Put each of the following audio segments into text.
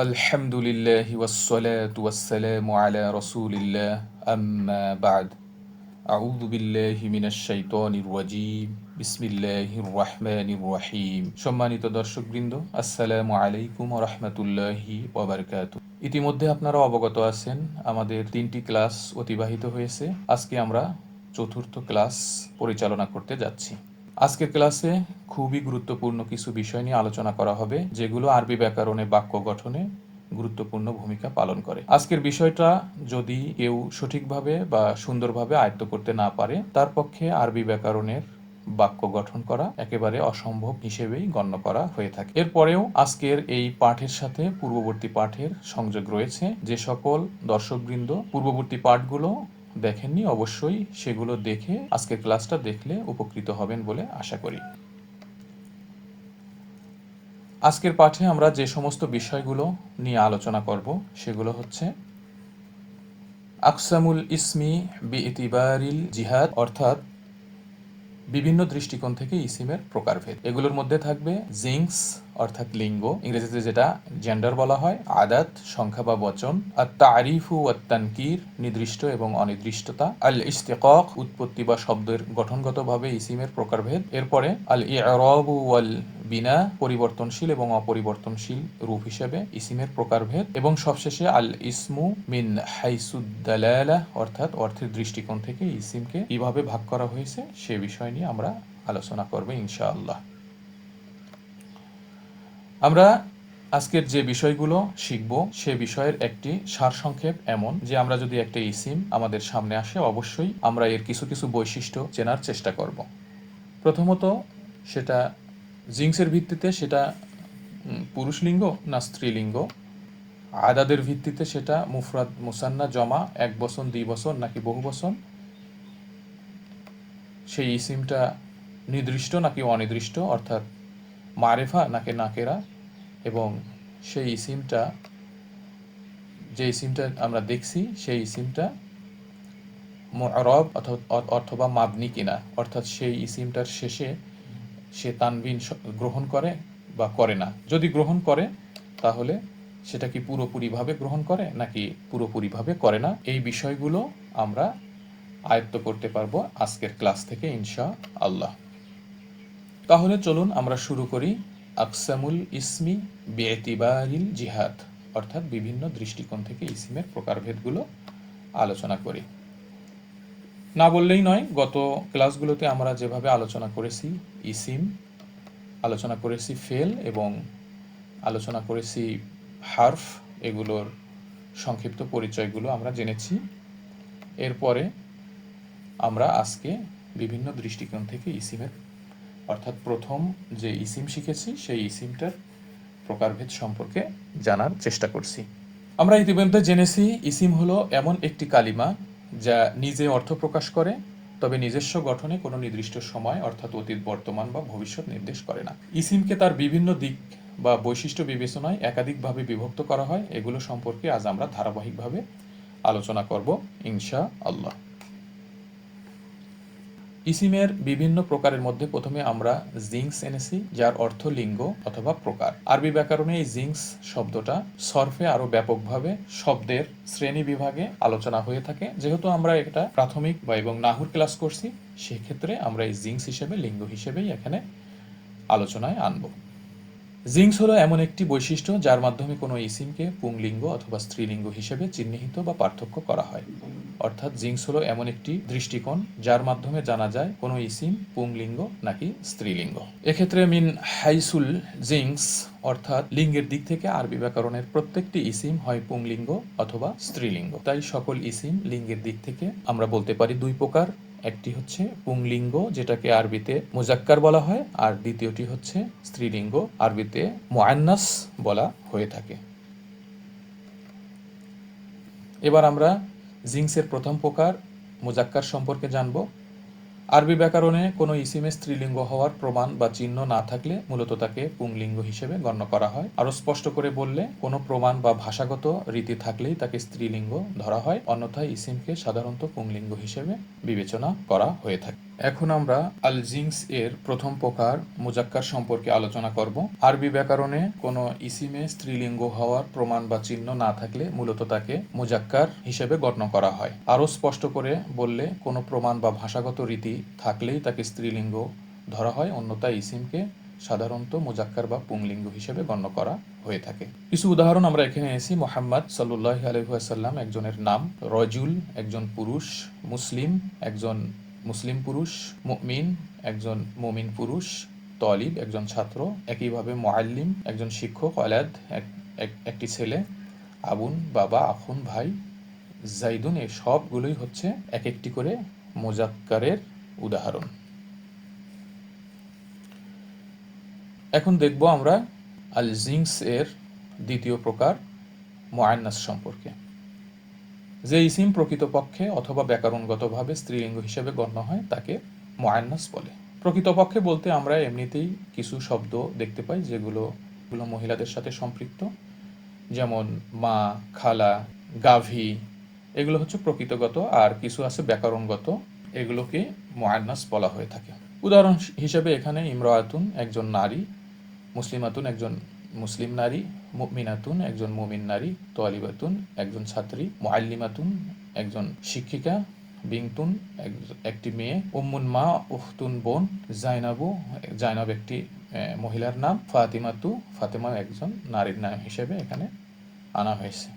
আলহামদুলিল্লাহি ওয়াসসালাতু ওয়াসসালামু আলা রাসূলিল্লাহ আম্মা বা'দ আউযু বিল্লাহি মিনাশ শাইতানির রাজীম বিসমিল্লাহির রাহমানির রহিম। সম্মানিত দর্শকবৃন্দ, আসসালামু আলাইকুম ওয়া রাহমাতুল্লাহি ওয়া বারাকাতুহু। ইতিমধ্যে আপনারা অবগত আছেন আমাদের 3টি ক্লাস অতিবাহিত হয়েছে। আজকে আমরা চতুর্থ ক্লাস পরিচালনা করতে যাচ্ছি। আজকের ক্লাসে খুবই গুরুত্বপূর্ণ কিছু বিষয় নিয়ে আলোচনা করা হবে, যেগুলো আরবি ব্যাকরণে বাক্য গঠনে গুরুত্বপূর্ণ ভূমিকা পালন করে। আজকের বিষয়টা যদি কেউ সঠিকভাবে বা সুন্দরভাবে আয়ত্ত করতে না পারে, তার পক্ষে আরবি ব্যাকরণের বাক্য গঠন করা একেবারে অসম্ভব হিসেবেই গণ্য করা হয়ে থাকে। এরপরেও আজকের এই পাঠের সাথে পূর্ববর্তী পাঠের সংযোগ রয়েছে। যে সকল দর্শকবৃন্দ পূর্ববর্তী পাঠগুলো দেখেননি, অবশ্যই সেগুলো দেখে আজকের ক্লাসটা দেখলে উপকৃত হবেন বলে আশা করি। আজকের পাঠে আমরা যে সমস্ত বিষয়গুলো নিয়ে আলোচনা করব সেগুলো হচ্ছে আকসামুল ইসমি বিইতিবারিল জিহাদ, অর্থাৎ বিভিন্ন দৃষ্টিকোণ থেকে ইসিমের প্রকারভেদ। এগুলোর মধ্যে থাকবে জিংস অর্থাৎ লিঙ্গ, ইংরেজিতে যেটা জেন্ডার বলা হয়, আদাত সংখ্যা বা বচন, আর তারিফু ও তানকির নির্দিষ্ট এবং অনির্দিষ্টতা, আল ইস্তিকাক উৎপত্তি বা শব্দের গঠনগতভাবে ইসিমের প্রকারভেদ, এরপরে আল ইরাবু ওয়াল বিনা পরিবর্তনশীল এবং অপরিবর্তনশীল রূপ হিসেবে ইসিমের প্রকারভেদ, এবং সবশেষে আল ইসমু মিন হাইসুদ্দালালা অর্থাৎ অর্থের দৃষ্টিকোণ থেকে ইসিমকে কিভাবে ভাগ করা হয়েছে সে বিষয় নিয়ে আমরা আলোচনা করব ইনশাআল্লাহ। আমরা আজকের যে বিষয়গুলো শিখব সে বিষয়ের একটি সারসংক্ষেপ এমন যে আমরা যদি একটা ইসিম আমাদের সামনে আসে, অবশ্যই আমরা এর কিছু কিছু বৈশিষ্ট্য চেনার চেষ্টা করব। প্রথমত সেটা জিংসের ভিত্তিতে সেটা পুরুষলিঙ্গ না স্ত্রীলিঙ্গ, আদাদের ভিত্তিতে সেটা মুফরাদ মুসান্না জমা, এক বচন দুই বচন নাকি বহু বচন, সেই ইসিমটা নির্দিষ্ট নাকি অনির্দিষ্ট অর্থাৎ মারেফা নাকি নাকেরা, এবং সেই ইসিমটা যে ইসিমটা আমরা দেখছি সেই ইসিমটা মুআরাব অথবা মাবনি কিনা, অর্থাৎ সেই ইসিমটার শেষে সে তানবিন গ্রহণ করে বা করে না। যদি গ্রহণ করে তাহলে সেটা কি পুরোপুরিভাবে গ্রহণ করে নাকি পুরোপুরিভাবে করে না, এই বিষয়গুলো আমরা আয়ত্ত করতে পারবো আজকের ক্লাস থেকে ইনশা আল্লাহ। তাহলে চলুন আমরা শুরু করি আকসামুল ইসমি বিইতিবারিল জিহাদ, অর্থাৎ বিভিন্ন দৃষ্টিকোণ থেকে ইসিমের প্রকারভেদগুলো আলোচনা করি। না বললেই নয়, গত ক্লাসগুলোতে আমরা যেভাবে আলোচনা করেছি ইসিম, আলোচনা করেছি ফেল এবং আলোচনা করেছি হার্ফ, এগুলোর সংক্ষিপ্ত পরিচয়গুলো আমরা জেনেছি। এরপরে আমরা আজকে বিভিন্ন দৃষ্টিকোণ থেকে ইসিমের অর্থাৎ প্রথম যে ইসিম শিখেছি সেই ইসিমটার প্রকারভেদ সম্পর্কে জানার চেষ্টা করছি। আমরা ইতিমধ্যে জেনেছি ইসিম হলো এমন একটি কালিমা যা নিজে অর্থ প্রকাশ করে, তবে নিজস্ব গঠনে কোনো নির্দিষ্ট সময় অর্থাৎ অতীত, বর্তমান বা ভবিষ্যৎ নির্দেশ করে না। ইসিমকে তার বিভিন্ন দিক বা বৈশিষ্ট্য বিবেচনায় একাধিকভাবে বিভক্ত করা হয়। এগুলো সম্পর্কে আজ আমরা ধারাবাহিকভাবে আলোচনা করব ইনশা আল্লাহ। ইসিমের বিভিন্ন প্রকারের মধ্যে প্রথমে আমরা জিংস এনেছি, যার অর্থ লিঙ্গ অথবা প্রকার। আরবি ব্যাকরণে এই জিংস শব্দটা সরফে আরো ব্যাপকভাবে শব্দের শ্রেণী বিভাগে আলোচনা হয়ে থাকে। যেহেতু আমরা এটা প্রাথমিক বা এবং নাহুর ক্লাস করছি, সেক্ষেত্রে আমরা এই জিংস হিসেবে লিঙ্গ হিসেবেই এখানে আলোচনায় আনব। জিংস হলো এমন একটি বৈশিষ্ট্য যার মাধ্যমে কোনো ইসিমকে পুংলিঙ্গ অথবা স্ত্রীলিঙ্গ হিসেবে চিহ্নিত বা পার্থক্য করা হয়। অর্থাৎ জিংস হলো এমন একটি দৃষ্টিকোণ যার মাধ্যমে জানা যায় কোনো ইসিম পুংলিঙ্গ নাকি স্ত্রীলিঙ্গ। এক্ষেত্রে মিন হাইসুল জিংস অর্থাৎ লিঙ্গের দিক থেকে আরবি ব্যাকরণের প্রত্যেকটি ইসিম হয় পুংলিঙ্গ অথবা স্ত্রীলিঙ্গ। তাই সকল ইসিম লিঙ্গের দিক থেকে আমরা বলতে পারি দুই প্রকার। একটি হচ্ছে পুংলিঙ্গ, যেটাকে আরবিতে মুজাক্কার বলা হয়, আর দ্বিতীয়টি হচ্ছে স্ত্রীলিঙ্গ, আরবিতে মুআন্নাস বলা হয়ে থাকে। এবার আমরা জিংসের প্রথম প্রকার মুজাক্কার সম্পর্কে জানব। আরবি ব্যাকরণে কোনো ইসিমে স্ত্রীলিঙ্গ হওয়ার প্রমাণ বা চিহ্ন না থাকলে মূলত তাকে পুংলিঙ্গ হিসেবে গণ্য করা হয়। আরো স্পষ্ট করে বললে, কোনো প্রমাণ বা ভাষাগত রীতি থাকলেই তাকে স্ত্রীলিঙ্গ ধরা হয়, অন্যথায় ইসিমকে সাধারণত পুংলিঙ্গ হিসেবে বিবেচনা করা হয়ে থাকে। এখন আমরা আল জিন্স এর প্রথম প্রকার মুজাক্কার সম্পর্কে আলোচনা করব। আরবি ব্যাকরণে কোনো ইসিমে স্ত্রীলিঙ্গ হওয়ার প্রমাণ বা চিহ্ন না থাকলে মূলত তাকে মুজাক্কার হিসেবে গণ্য করা হয়। আরও স্পষ্ট করে বললে কোনো প্রমাণ বা ভাষাগত রীতি থাকলেই তাকে স্ত্রীলিঙ্গ ধরা হয়, অন্যথায় ইসিমকে সাধারণত মুজাক্কার বা পুংলিঙ্গ হিসেবে গণ্য করা হয়ে থাকে। কিছু উদাহরণ আমরা এখানে এনেছি। মোহাম্মদ সাল্লাল্লাহু আলাইহি ওয়াসাল্লাম একজনের নাম, রজুল একজন পুরুষ, মুসলিম একজন মুসলিম পুরুষ, মুমিন একজন মুমিন পুরুষ, তলিব একজন ছাত্র, একইভাবে মুআল্লিম একজন শিক্ষক, ওয়ালাদ একটি ছেলে, আবুন বাবা, আখুন ভাই, জাইদুন, এই সবগুলোই হচ্ছে এক একটি করে মুজাক্কারের উদাহরণ। এখন দেখব আমরা আল জিন্স এর দ্বিতীয় প্রকার মুআন্নাস সম্পর্কে। যে ইসিম প্রকৃতপক্ষে অথবা ব্যাকরণগতভাবে স্ত্রীলিঙ্গ হিসেবে গণ্য হয় তাকে মুআন্নাস বলে। প্রকৃতপক্ষে বলতে আমরা এমনিতেই কিছু শব্দ দেখতে পাই যেগুলো মহিলাদের সাথে সম্পৃক্ত, যেমন মা, খালা, গাভী, এগুলো হচ্ছে প্রকৃতগত, আর কিছু আছে ব্যাকরণগত, এগুলোকে মুআন্নাস বলা হয়ে থাকে। উদাহরণ হিসেবে এখানে ইমরাতুন একজন নারী, মুসলিমাতুন একজন মুসলিম নারী, মুমিনাতুন একজন মুমিন নারী, তোয়ালিবাতুন একজন ছাত্রী, মুআল্লিমাতুন একজন শিক্ষিকা, বিনতুন একটি মেয়ে, উম্মুন মা উখতুন বোন, জাইনাব একটি মহিলার নাম, ফাতেমা একজন নারীর নাম হিসেবে এখানে আনা হয়েছে।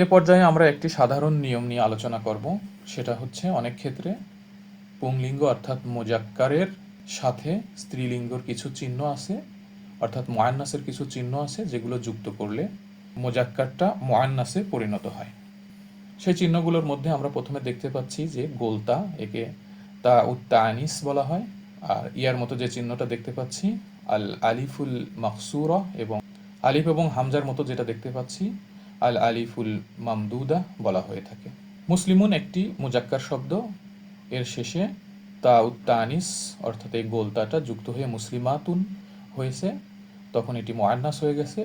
এ পর্যায়ে আমরা একটি সাধারণ নিয়ম নিয়ে আলোচনা করব। সেটা হচ্ছে অনেক ক্ষেত্রে পুংলিঙ্গ অর্থাৎ মুজাক্কারের সাথে স্ত্রীলিঙ্গর কিছু চিহ্ন আছে, অর্থাৎ মুআন্নাসের কিছু চিহ্ন আছে যেগুলো যুক্ত করলে মুজাক্কারটা মুআন্নাসে পরিণত হয়। সেই চিহ্নগুলোর মধ্যে আমরা প্রথমে দেখতে পাচ্ছি যে গোলতা, একে তা উত্তানিস বলা হয়। আর ইয়ার মতো যে চিহ্নটা দেখতে পাচ্ছি আল আলিফুল মাকসুরা, এবং আলিফ এবং হামজার মতো যেটা দেখতে পাচ্ছি আল আলিফুল মামদুদা বলা হয়ে থাকে। মুসলিমুন একটি মুজাক্কার শব্দ, এর শেষে তা উত্তানিস অর্থাৎ এই গোলতাটা যুক্ত হয়ে মুসলিমাতুন হয়েছে, তখন এটি মুআন্নাস হয়ে গেছে,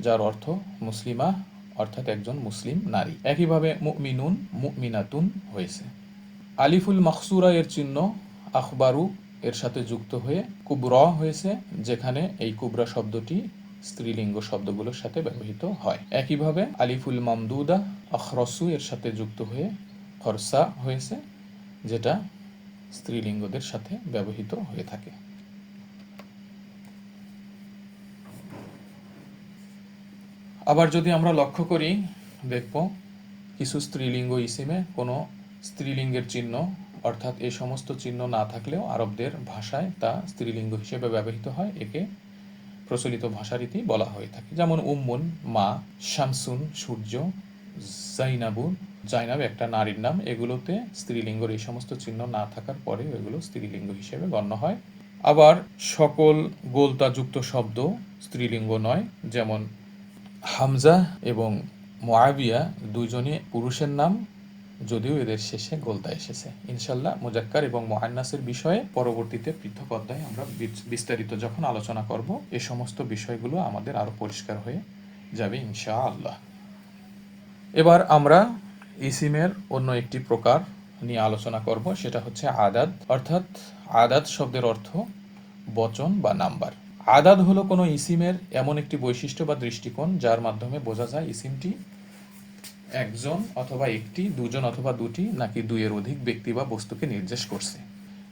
যার অর্থ মুসলিমা অর্থাৎ একজন মুসলিম নারী। একইভাবে মুমিনুন মুমিনাতুন হয়েছে। আলিফুল মাকসুরা এর চিহ্ন আখবারু এর সাথে যুক্ত হয়ে কুবরা হয়েছে, যেখানে এই কুবরা শব্দটি স্ত্রীলিঙ্গ শব্দগুলোর সাথে ব্যবহৃত হয়। একইভাবে আলিফুল মামদুদা আখরসু এর সাথে যুক্ত হয়ে খরসা হয়েছে, যেটা স্ত্রীলিঙ্গদের সাথে ব্যবহৃত হয়ে থাকে। আবার যদি আমরা লক্ষ্য করি, দেখব কিছু স্ত্রীলিঙ্গ ইসিমে কোনো স্ত্রীলিঙ্গের চিহ্ন অর্থাৎ এই সমস্ত চিহ্ন না থাকলেও আরবদের ভাষায় তা স্ত্রীলিঙ্গ হিসেবে ব্যবহৃত হয়, একে প্রচলিত ভাষারীতি বলা হয়ে থাকে। যেমন উম্মুন মা, শামসুন সূর্য, জাইনাব একটা নারীর নাম, এগুলোতে স্ত্রীলিঙ্গর এই সমস্ত চিহ্ন না থাকার পরেও এগুলো স্ত্রীলিঙ্গ হিসেবে গণ্য হয়। আবার সকল গোলতাযুক্ত শব্দ স্ত্রীলিঙ্গ নয়, যেমন হামজা এবং মুআবিয়া দুইজনই পুরুষের নাম, যদিও এদের শেষে গোলতা এসেছে। ইনশাল্লাহ মুজাক্কার এবং মুআন্নাসের বিষয়ে পরবর্তীতে পৃথক অধ্যায়ে আমরা বিস্তারিত যখন আলোচনা করব, এই সমস্ত বিষয়গুলো আমাদের আরো পরিষ্কার হয়ে যাবে ইনশাআল্লাহ। এবার আমরা ইসিমের অন্য একটি প্রকার নিয়ে আলোচনা করব, সেটা হচ্ছে আদাদ। অর্থাৎ আদাদ শব্দের অর্থ বচন বা নাম্বার। আদাদ হলো কোনো ইসিমের এমন একটি বৈশিষ্ট্য বা দৃষ্টিকোণ যার মাধ্যমে বোঝা যায় ইসিমটি একজন অথবা একটি, দুজন অথবা দুটি, নাকি দুইয়ের অধিক ব্যক্তি বা বস্তুকে নির্দেশ করছে।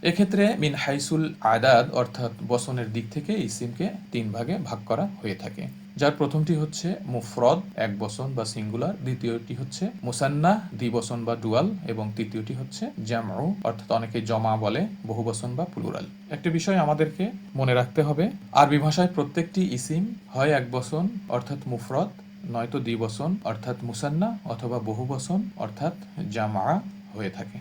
এক্ষেত্রে মিন হাইসুল আদাদ অর্থাৎ বচনের দিক থেকে ইসিমকে তিন ভাগে ভাগ করা হয়ে থাকে, যার প্রথমটি হচ্ছে মুফরদ এক বচন বা সিঙ্গুলার, দ্বিতীয়টি হচ্ছে মুসান্না দ্বিবচন বা ডুয়াল, এবং তৃতীয়টি হচ্ছে জামউ অর্থাৎ অনেকে জমা বলে বহুবচন বা প্লুরাল। একটা বিষয় আমাদেরকে মনে রাখতে হবে, আরবি ভাষায় প্রত্যেকটি ইসিম হয় এক বচন অর্থাৎ মুফরদ, নয়তো দ্বিবচন অর্থাৎ মুসান্না, অথবা বহুবচন অর্থাৎ জামা হয়ে থাকে।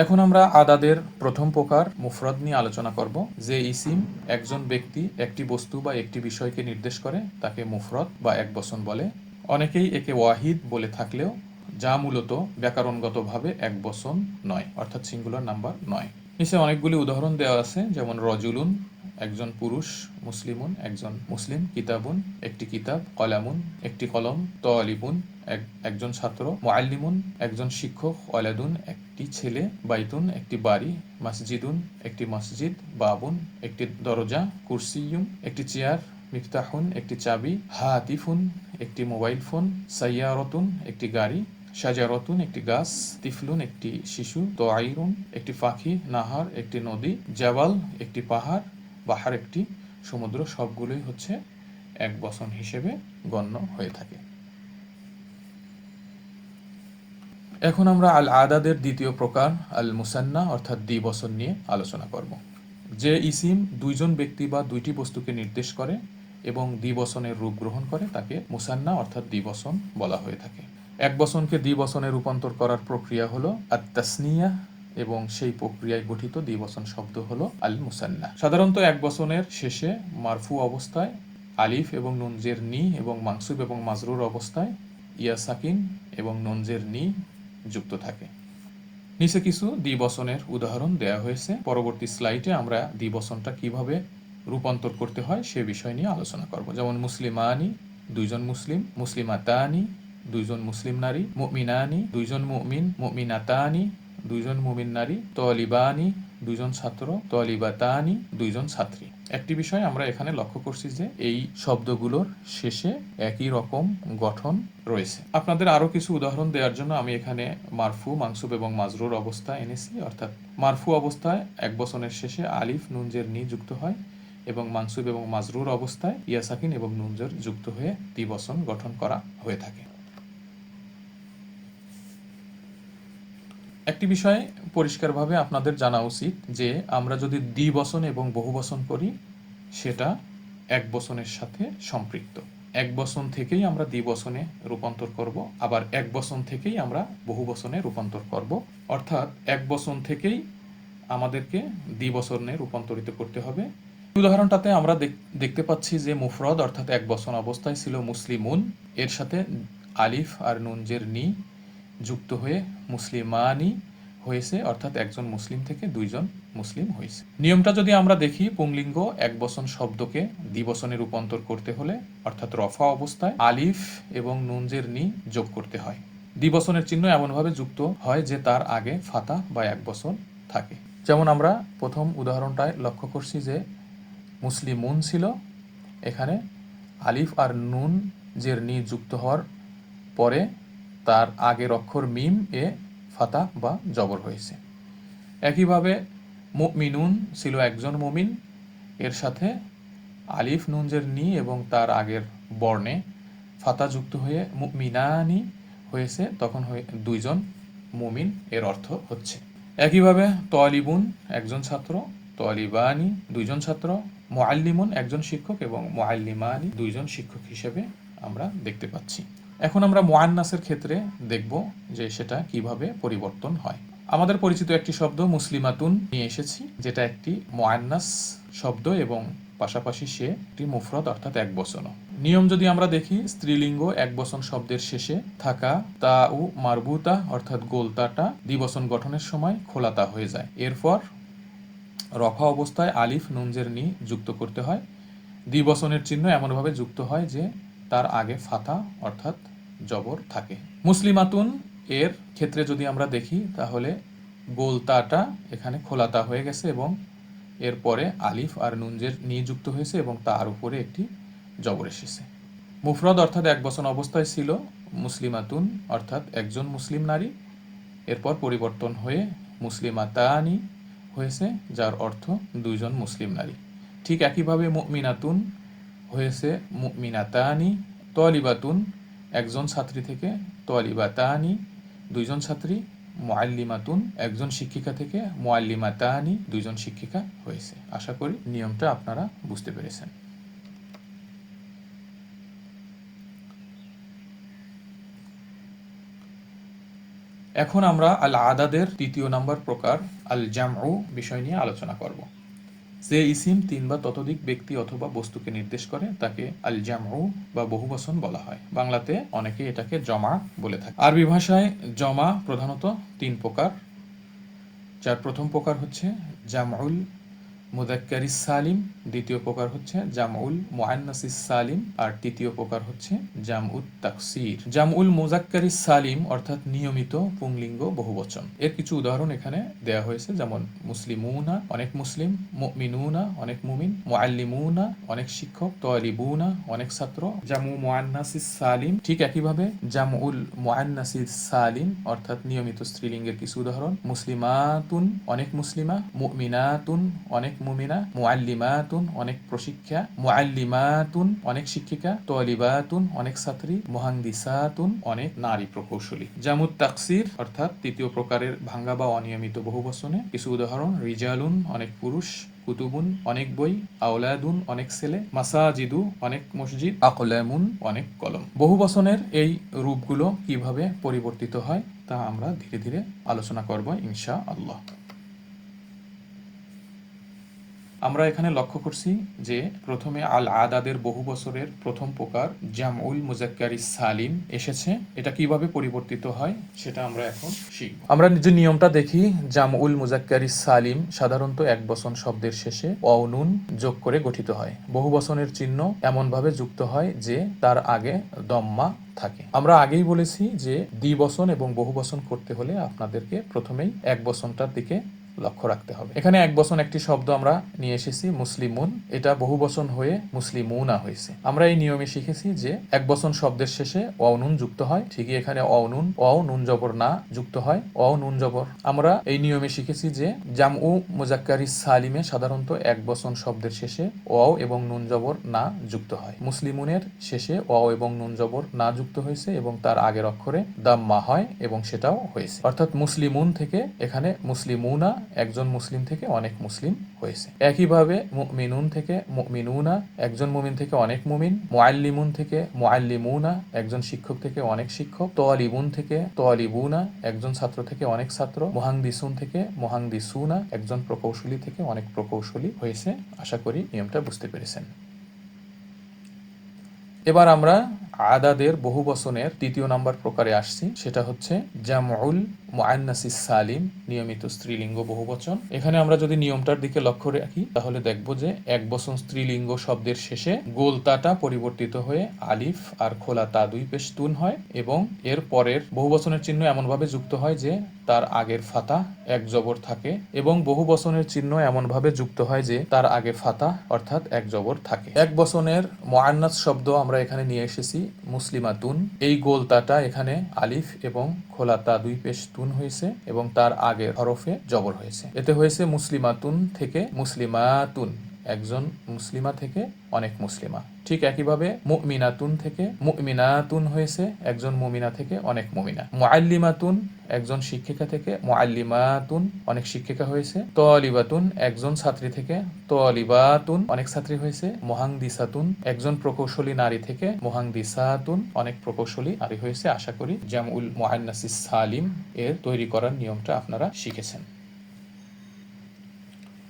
এখন আমরা আদাদের প্রথম প্রকার মুফরদ নিয়ে আলোচনা করব। যে ইসিম একজন ব্যক্তি, একটি বস্তু বা একটি বিষয়কে নির্দেশ করে তাকে মুফরদ বা এক বচন বলে। অনেকেই একে ওয়াহিদ বলে থাকলেও যা মূলত ব্যাকরণগতভাবে এক বচন নয়, অর্থাৎ সিঙ্গুলার নাম্বার নয়। নিচে অনেকগুলি উদাহরণ দেওয়া আছে, যেমন রজুলুন একজন পুরুষ, মুসলিমুন একজন মুসলিম, কিতাবুন একটি কিতাব, কলামুন একটি কলম, তালিবুন একজন ছাত্র, মুআল্লিমুন একজন শিক্ষক, ওয়ালাদুন একটি ছেলে, বাইতুন একটি বাড়ি, মসজিদুন একটি মসজিদ, বাবুন একটি দরজা, কুরসিয়ুন একটি চেয়ার, মিফতাহুন একটি চাবি, হাতিফুন একটি মোবাইল ফোন, সাইয়ারতুন একটি গাড়ি, শাজারতুন একটি গাছ, তিফলুন একটি শিশু, তোয়াইরুন একটি পাখি, নাহার একটি নদী, জাবাল একটি পাহাড়, বাহার একটি সমুদ্র, সবগুলোই হচ্ছে এক বচন হিসেবে গণ্য হয়ে থাকে। এখন আমরা আল আদাদের দ্বিতীয় প্রকার আল মুসান্না অর্থাৎ দ্বিবচন নিয়ে আলোচনা করব। যে ইসিম দুইজন ব্যক্তি বা দুইটি বস্তুকে নির্দেশ করে এবং দ্বিবচনের রূপ গ্রহণ করে তাকে মুসান্না অর্থাৎ দ্বিবচন বলা হয়ে থাকে। এক বচনকে দ্বিবচনে রূপান্তর করার প্রক্রিয়া হলো আত-তাসনিয়া এবং সেই প্রক্রিয়ায় গঠিত দ্বিবচন শব্দ হলো আল মুসান্না। সাধারণত এক বচনের শেষে মারফু অবস্থায় আলিফ এবং নুন জের নি এবং মানসুব এবং মাজরুর অবস্থায় ইয়া সাকিন এবং নুন জের নি যুক্ত থাকে। নিচে কিছু দ্বিবচনের উদাহরণ দেয়া হয়েছে। পরবর্তী স্লাইডে আমরা দ্বিবচনটা কিভাবে রূপান্তর করতে হয় সে বিষয় নিয়ে আলোচনা করব। যেমন মুসলিমানি দুইজন মুসলিম, মুসলিমাতানি দুইজন মুসলিম নারী, মুমিনানি দুইজন মুমিন, মুমিনাতানি দুইজন মুমিন নারী, তলিবানি দুইজন ছাত্র, তলিবাতানি দুইজন ছাত্রী। একটি বিষয় আমরা এখানে লক্ষ্য করছি যে এই শব্দগুলোর শেষে একই রকম গঠন রয়েছে। আপনাদের আরো কিছু উদাহরণ দেওয়ার জন্য আমি এখানে মারফু, মানসুব এবং মাজরুর অবস্থা এনেছি। অর্থাৎ মারফু অবস্থায় এক বচনের শেষে আলিফ নুন জের নি যুক্ত হয় এবং মানসুব এবং মাজরুর অবস্থায় ইয়া সাকিন এবং নুন জের যুক্ত হয়ে দ্বিবচন গঠন করা হয়ে থাকে। একটি বিষয় পরিষ্কারভাবে আপনাদের জানা উচিত যে আমরা যদি দ্বিবচন এবং বহুবচন করি সেটা এক বচনের সাথে সম্পৃক্ত। এক বচন থেকেই আমরা দ্বিবচনে রূপান্তর করব, আবার এক বচন থেকেই আমরা বহুবচনে রূপান্তর করব। অর্থাৎ এক বচন থেকেই আমাদেরকে দ্বিবচনে রূপান্তরিত করতে হবে। উদাহরণটাতে আমরা দেখতে পাচ্ছি যে মুফরদ অর্থাৎ এক বচন অবস্থায় ছিল মুসলিমুন, এর সাথে আলিফ আর নুন জের নি যুক্ত হয়ে মুসলিমানি হয়েছে, অর্থাৎ একজন মুসলিম থেকে দুইজন মুসলিম হয়েছে। নিয়মটা যদি আমরা দেখি, পুংলিঙ্গ এক বচন শব্দকে দ্বিবচনে রূপান্তর করতে হলে অর্থাৎ রফা অবস্থায় আলিফ এবং নুন জের নি যোগ করতে হয়। দ্বিবচনের চিহ্ন এমনভাবে যুক্ত হয় যে তার আগে ফাতা বা এক বচন থাকে। যেমন আমরা প্রথম উদাহরণটায় লক্ষ্য করছি যে মুসলিমুন ছিল, এখানে আলিফ আর নুন জের নি যুক্ত হওয়ার পরে তার আগের অক্ষর মিম এ ফাতা বা জবর হয়েছে। একইভাবে মুমিনুন ছিল একজন মুমিন, এর সাথে আলিফ নুন জের নি এবং তার আগের বর্ণে ফাতা যুক্ত হয়ে মুমিনানি হয়েছে, তখন দুইজন মুমিন এর অর্থ হচ্ছে। একইভাবে তলিবুন একজন ছাত্র, তলিবানি দুইজন ছাত্র, মুআল্লিমুন একজন শিক্ষক এবং মুআল্লিমানি দুইজন শিক্ষক হিসেবে আমরা দেখতে পাচ্ছি। এখন আমরা মুআন্নাসের ক্ষেত্রে দেখব যে সেটা কিভাবে পরিবর্তন হয়। আমাদের পরিচিত একটি শব্দ মুসলিমাতুন নিয়ে এসেছি, যেটা একটি মুআন্নাস শব্দ এবং পাশাপাশি সে একটি মুফরদ অর্থাৎ এক বচন। নিয়ম যদি আমরা দেখি, স্ত্রীলিঙ্গ এক বচন শব্দের শেষে থাকা তা ও মারবুতা অর্থাৎ গোলতাটা দ্বিবচন গঠনের সময় খোলাতা হয়ে যায়। এরপর রফা অবস্থায় আলিফ নুন জের নি যুক্ত করতে হয়। দ্বিবচনের চিহ্ন এমনভাবে যুক্ত হয় যে তার আগে ফাতা অর্থাৎ জবর থাকে। মুসলিমাতুন এর ক্ষেত্রে যদি আমরা দেখি তাহলে গোলতাটা এখানে খোলাতা হয়ে গেছে এবং এরপরে আলিফ আর নুন জের নি যুক্ত হয়েছে এবং তার উপরে একটি জবর এসেছে। মুফরদ অর্থাৎ এক বচন অবস্থায় ছিল মুসলিমাতুন অর্থাৎ একজন মুসলিম নারী, এরপর পরিবর্তন হয়ে মুসলিমাতানি হয়েছে যার অর্থ দুইজন মুসলিম নারী। ঠিক একইভাবে মুমিনাতুন হয়েছে মুমিনাতানি, তলিবাতুন একজন ছাত্রী থেকে তলিবাতানি দুইজন ছাত্রী, মুআল্লিমাতুন একজন শিক্ষিকা থেকে মুআল্লিমাতানি দুইজন শিক্ষিকা হয়েছে। আশা করি নিয়মটা আপনারা বুঝতে পেরেছেন। এখন আমরা আল আদাদের তৃতীয় নম্বর প্রকার আল জামউ বিষয় নিয়ে আলোচনা করব। যে ইসিম তিন বা ততোধিক ব্যক্তি অথবা বস্তুকে নির্দেশ করে তাকে আল জামউ বা বহুবচন বলা হয়। বাংলাতে অনেকে এটাকে জমা বলে থাকে। আরবি ভাষায় জমা প্রধানত তিন প্রকার, যার প্রথম প্রকার হচ্ছে জামউল মুযাক্কারিস সালিম, দ্বিতীয় প্রকার হচ্ছে জামউল মুআন্নাসিস সালিম, আর তৃতীয় প্রকার হচ্ছে জামউত তাকসির। জামউল মুযাক্কারিস সালিম অর্থাৎ নিয়মিত পুংলিঙ্গ বহুবচন। এর কিছু উদাহরণ এখানে দেয়া হয়েছে, যেমন মুসলিমুনা অনেক মুসলিম, মুমিনুনা অনেক মুমিন, মুআল্লিমুনা অনেক শিক্ষক, তালিবুনা অনেক ছাত্র। জামু মুআন্নাসিস সালিম ঠিক একইভাবে জামউল মুআন্নাসিস সালিম অর্থাৎ নিয়মিত স্ত্রীলিঙ্গের কিছু উদাহরণ: মুসলিমাতুন অনেক মুসলিমা, মুমিনাতুন অনেক মুমিনা, মুআল্লিমাতুন অনেক প্রশিক্ষা, মুআল্লিমাতুন অনেক শিক্ষিকা, তালিবাতুন অনেক ছাত্রী, মুহান্দিসাতুন অনেক নারী প্রকৌশলী। জামুত তাকসির অর্থাৎ তৃতীয় প্রকারের ভাঙ্গা বা অনিয়মিত বহুবচনে কিছু উদাহরণ: রিজালুন অনেক পুরুষ, কুতুবুন অনেক বই, আওলাদুন অনেক ছেলে, মাসাজিদু অনেক মসজিদ, আকলামুন অনেক কলম। বহুবচনের এই রূপগুলো কিভাবে পরিবর্তিত হয় তা আমরা ধীরে ধীরে আলোচনা করব ইনশাআল্লাহ। আমরা এখানে লক্ষ্য করছি যে প্রথমে আল আদাদের বহু বছরের প্রথম প্রকার জামউল মুযাক্কারিস সালিম এসেছে। এটা কিভাবে পরিবর্তিত হয় সেটা আমরা এখন শিখব। আমরা যে নিয়মটা দেখি, জামউল মুযাক্কারিস সালিম সাধারণত এক বচন শব্দের শেষে ওয়াও নুন যোগ করে গঠিত হয়। বহু বচনের চিহ্ন এমনভাবে যুক্ত হয় যে তার আগে দম্মা থাকে। আমরা আগেই বলেছি যে দ্বিবচন এবং বহুবচন করতে হলে আপনাদেরকে প্রথমেই এক বচনটার দিকে লক্ষ্য রাখতে হবে। এখানে এক বচন একটি শব্দ আমরা নিয়ে এসেছি মুসলিমুন, এটা বহু বচন হয়ে মুসলিমুনা হয়েছে। আমরা এই নিয়মে শিখেছি যে এক বচন শব্দের শেষে ওয়াও নুন যুক্ত হয়, ঠিকই এখানে ওয়াও নুন জবর না যুক্ত হয়, ওয়াও নুন জবর। আমরা এই নিয়মে শিখেছি যে জামউ মুযাক্কারিস সালিমে সাধারণত এক বচন শব্দের শেষে ওয়াও এবং নুন জবর না যুক্ত হয়। মুসলিমুনের শেষে ওয়াও এবং নুন জবর না যুক্ত হয়েছে এবং তার আগের অক্ষরে দাম্মা হয় এবং সেটাও হয়েছে। অর্থাৎ মুসলিমুন থেকে এখানে মুসলিমুনা, একজন মুসলিম থেকে অনেক মুসলিম হয়েছে। একইভাবে মুমিনুন থেকে মুমিনুনা, একজন মুমিন থেকে অনেক মুমিন, মুআল্লিমুন থেকে মুআল্লিমুনা, একজন শিক্ষক থেকে অনেক শিক্ষক, তালিবুন থেকে তালিবুনা, একজন ছাত্র থেকে অনেক ছাত্র, মুহান্দিসুন থেকে মুহান্দিসুনা, একজন প্রকৌশলী থেকে অনেক প্রকৌশলী হয়েছে। আশা করি নিয়মটা বুঝতে পেরেছেন। এবার আমরা আদাদের বহুবচনের তৃতীয় নাম্বার প্রকারে আসছি, সেটা হচ্ছে জামউল মুআন্নাসিস সালিম, নিয়মিত স্ত্রীলিঙ্গ বহুবচন। এখানে আমরা যদি নিয়মটার দিকে লক্ষ্য রাখি তাহলে দেখব যে এক বচন স্ত্রীলিঙ্গ শব্দের শেষে গোলতাটা পরিবর্তিত হয়ে আলিফ আর খোলা তা দুই পেশ তুন হয় এবং এর পরের বহুবচনের চিহ্ন এমনভাবে যুক্ত হয় যে তার আগের ফাতা এক জবর থাকে এবং বহুবচনের চিহ্ন এমনভাবে যুক্ত হয় যে তার আগে ফাতা অর্থাৎ এক জবর থাকে। এক বচনের মুআন্নাস শব্দ আমরা এখানে নিয়ে এসেছি মুসলিমাতুন, এই গোলতাটা এখানে আলিফ এবং খোলাতা দুই পেশ তুন হয়েছে এবং তার আগের হরফে জবর হয়েছে। এতে হয়েছে মুসলিমাতুন থেকে মুসলিমাতুন, একজন মুসলিমা থেকে অনেক মুসলিমা। ঠিক একইভাবে মুমিনাতুন থেকে মুমিনাতুন হয়েছে, একজন মুমিনা থেকে অনেক মুমিনা। মুআল্লিমাতুন, একজন শিক্ষিকা থেকে মুআল্লিমাতুন, অনেক শিক্ষিকা হয়েছে। তালিবাতুন, একজন ছাত্রী থেকে তালিবাতুন, অনেক ছাত্রী হয়েছে। মুহান্দিসাতুন, একজন প্রকৌশলী নারী থেকে মুহান্দিসাতুন, অনেক প্রকৌশলী নারী হয়েছে। আশা করি জামউল মুআন্নাসিস সালিম এর তৈরি করার নিয়মটা আপনারা শিখেছেন।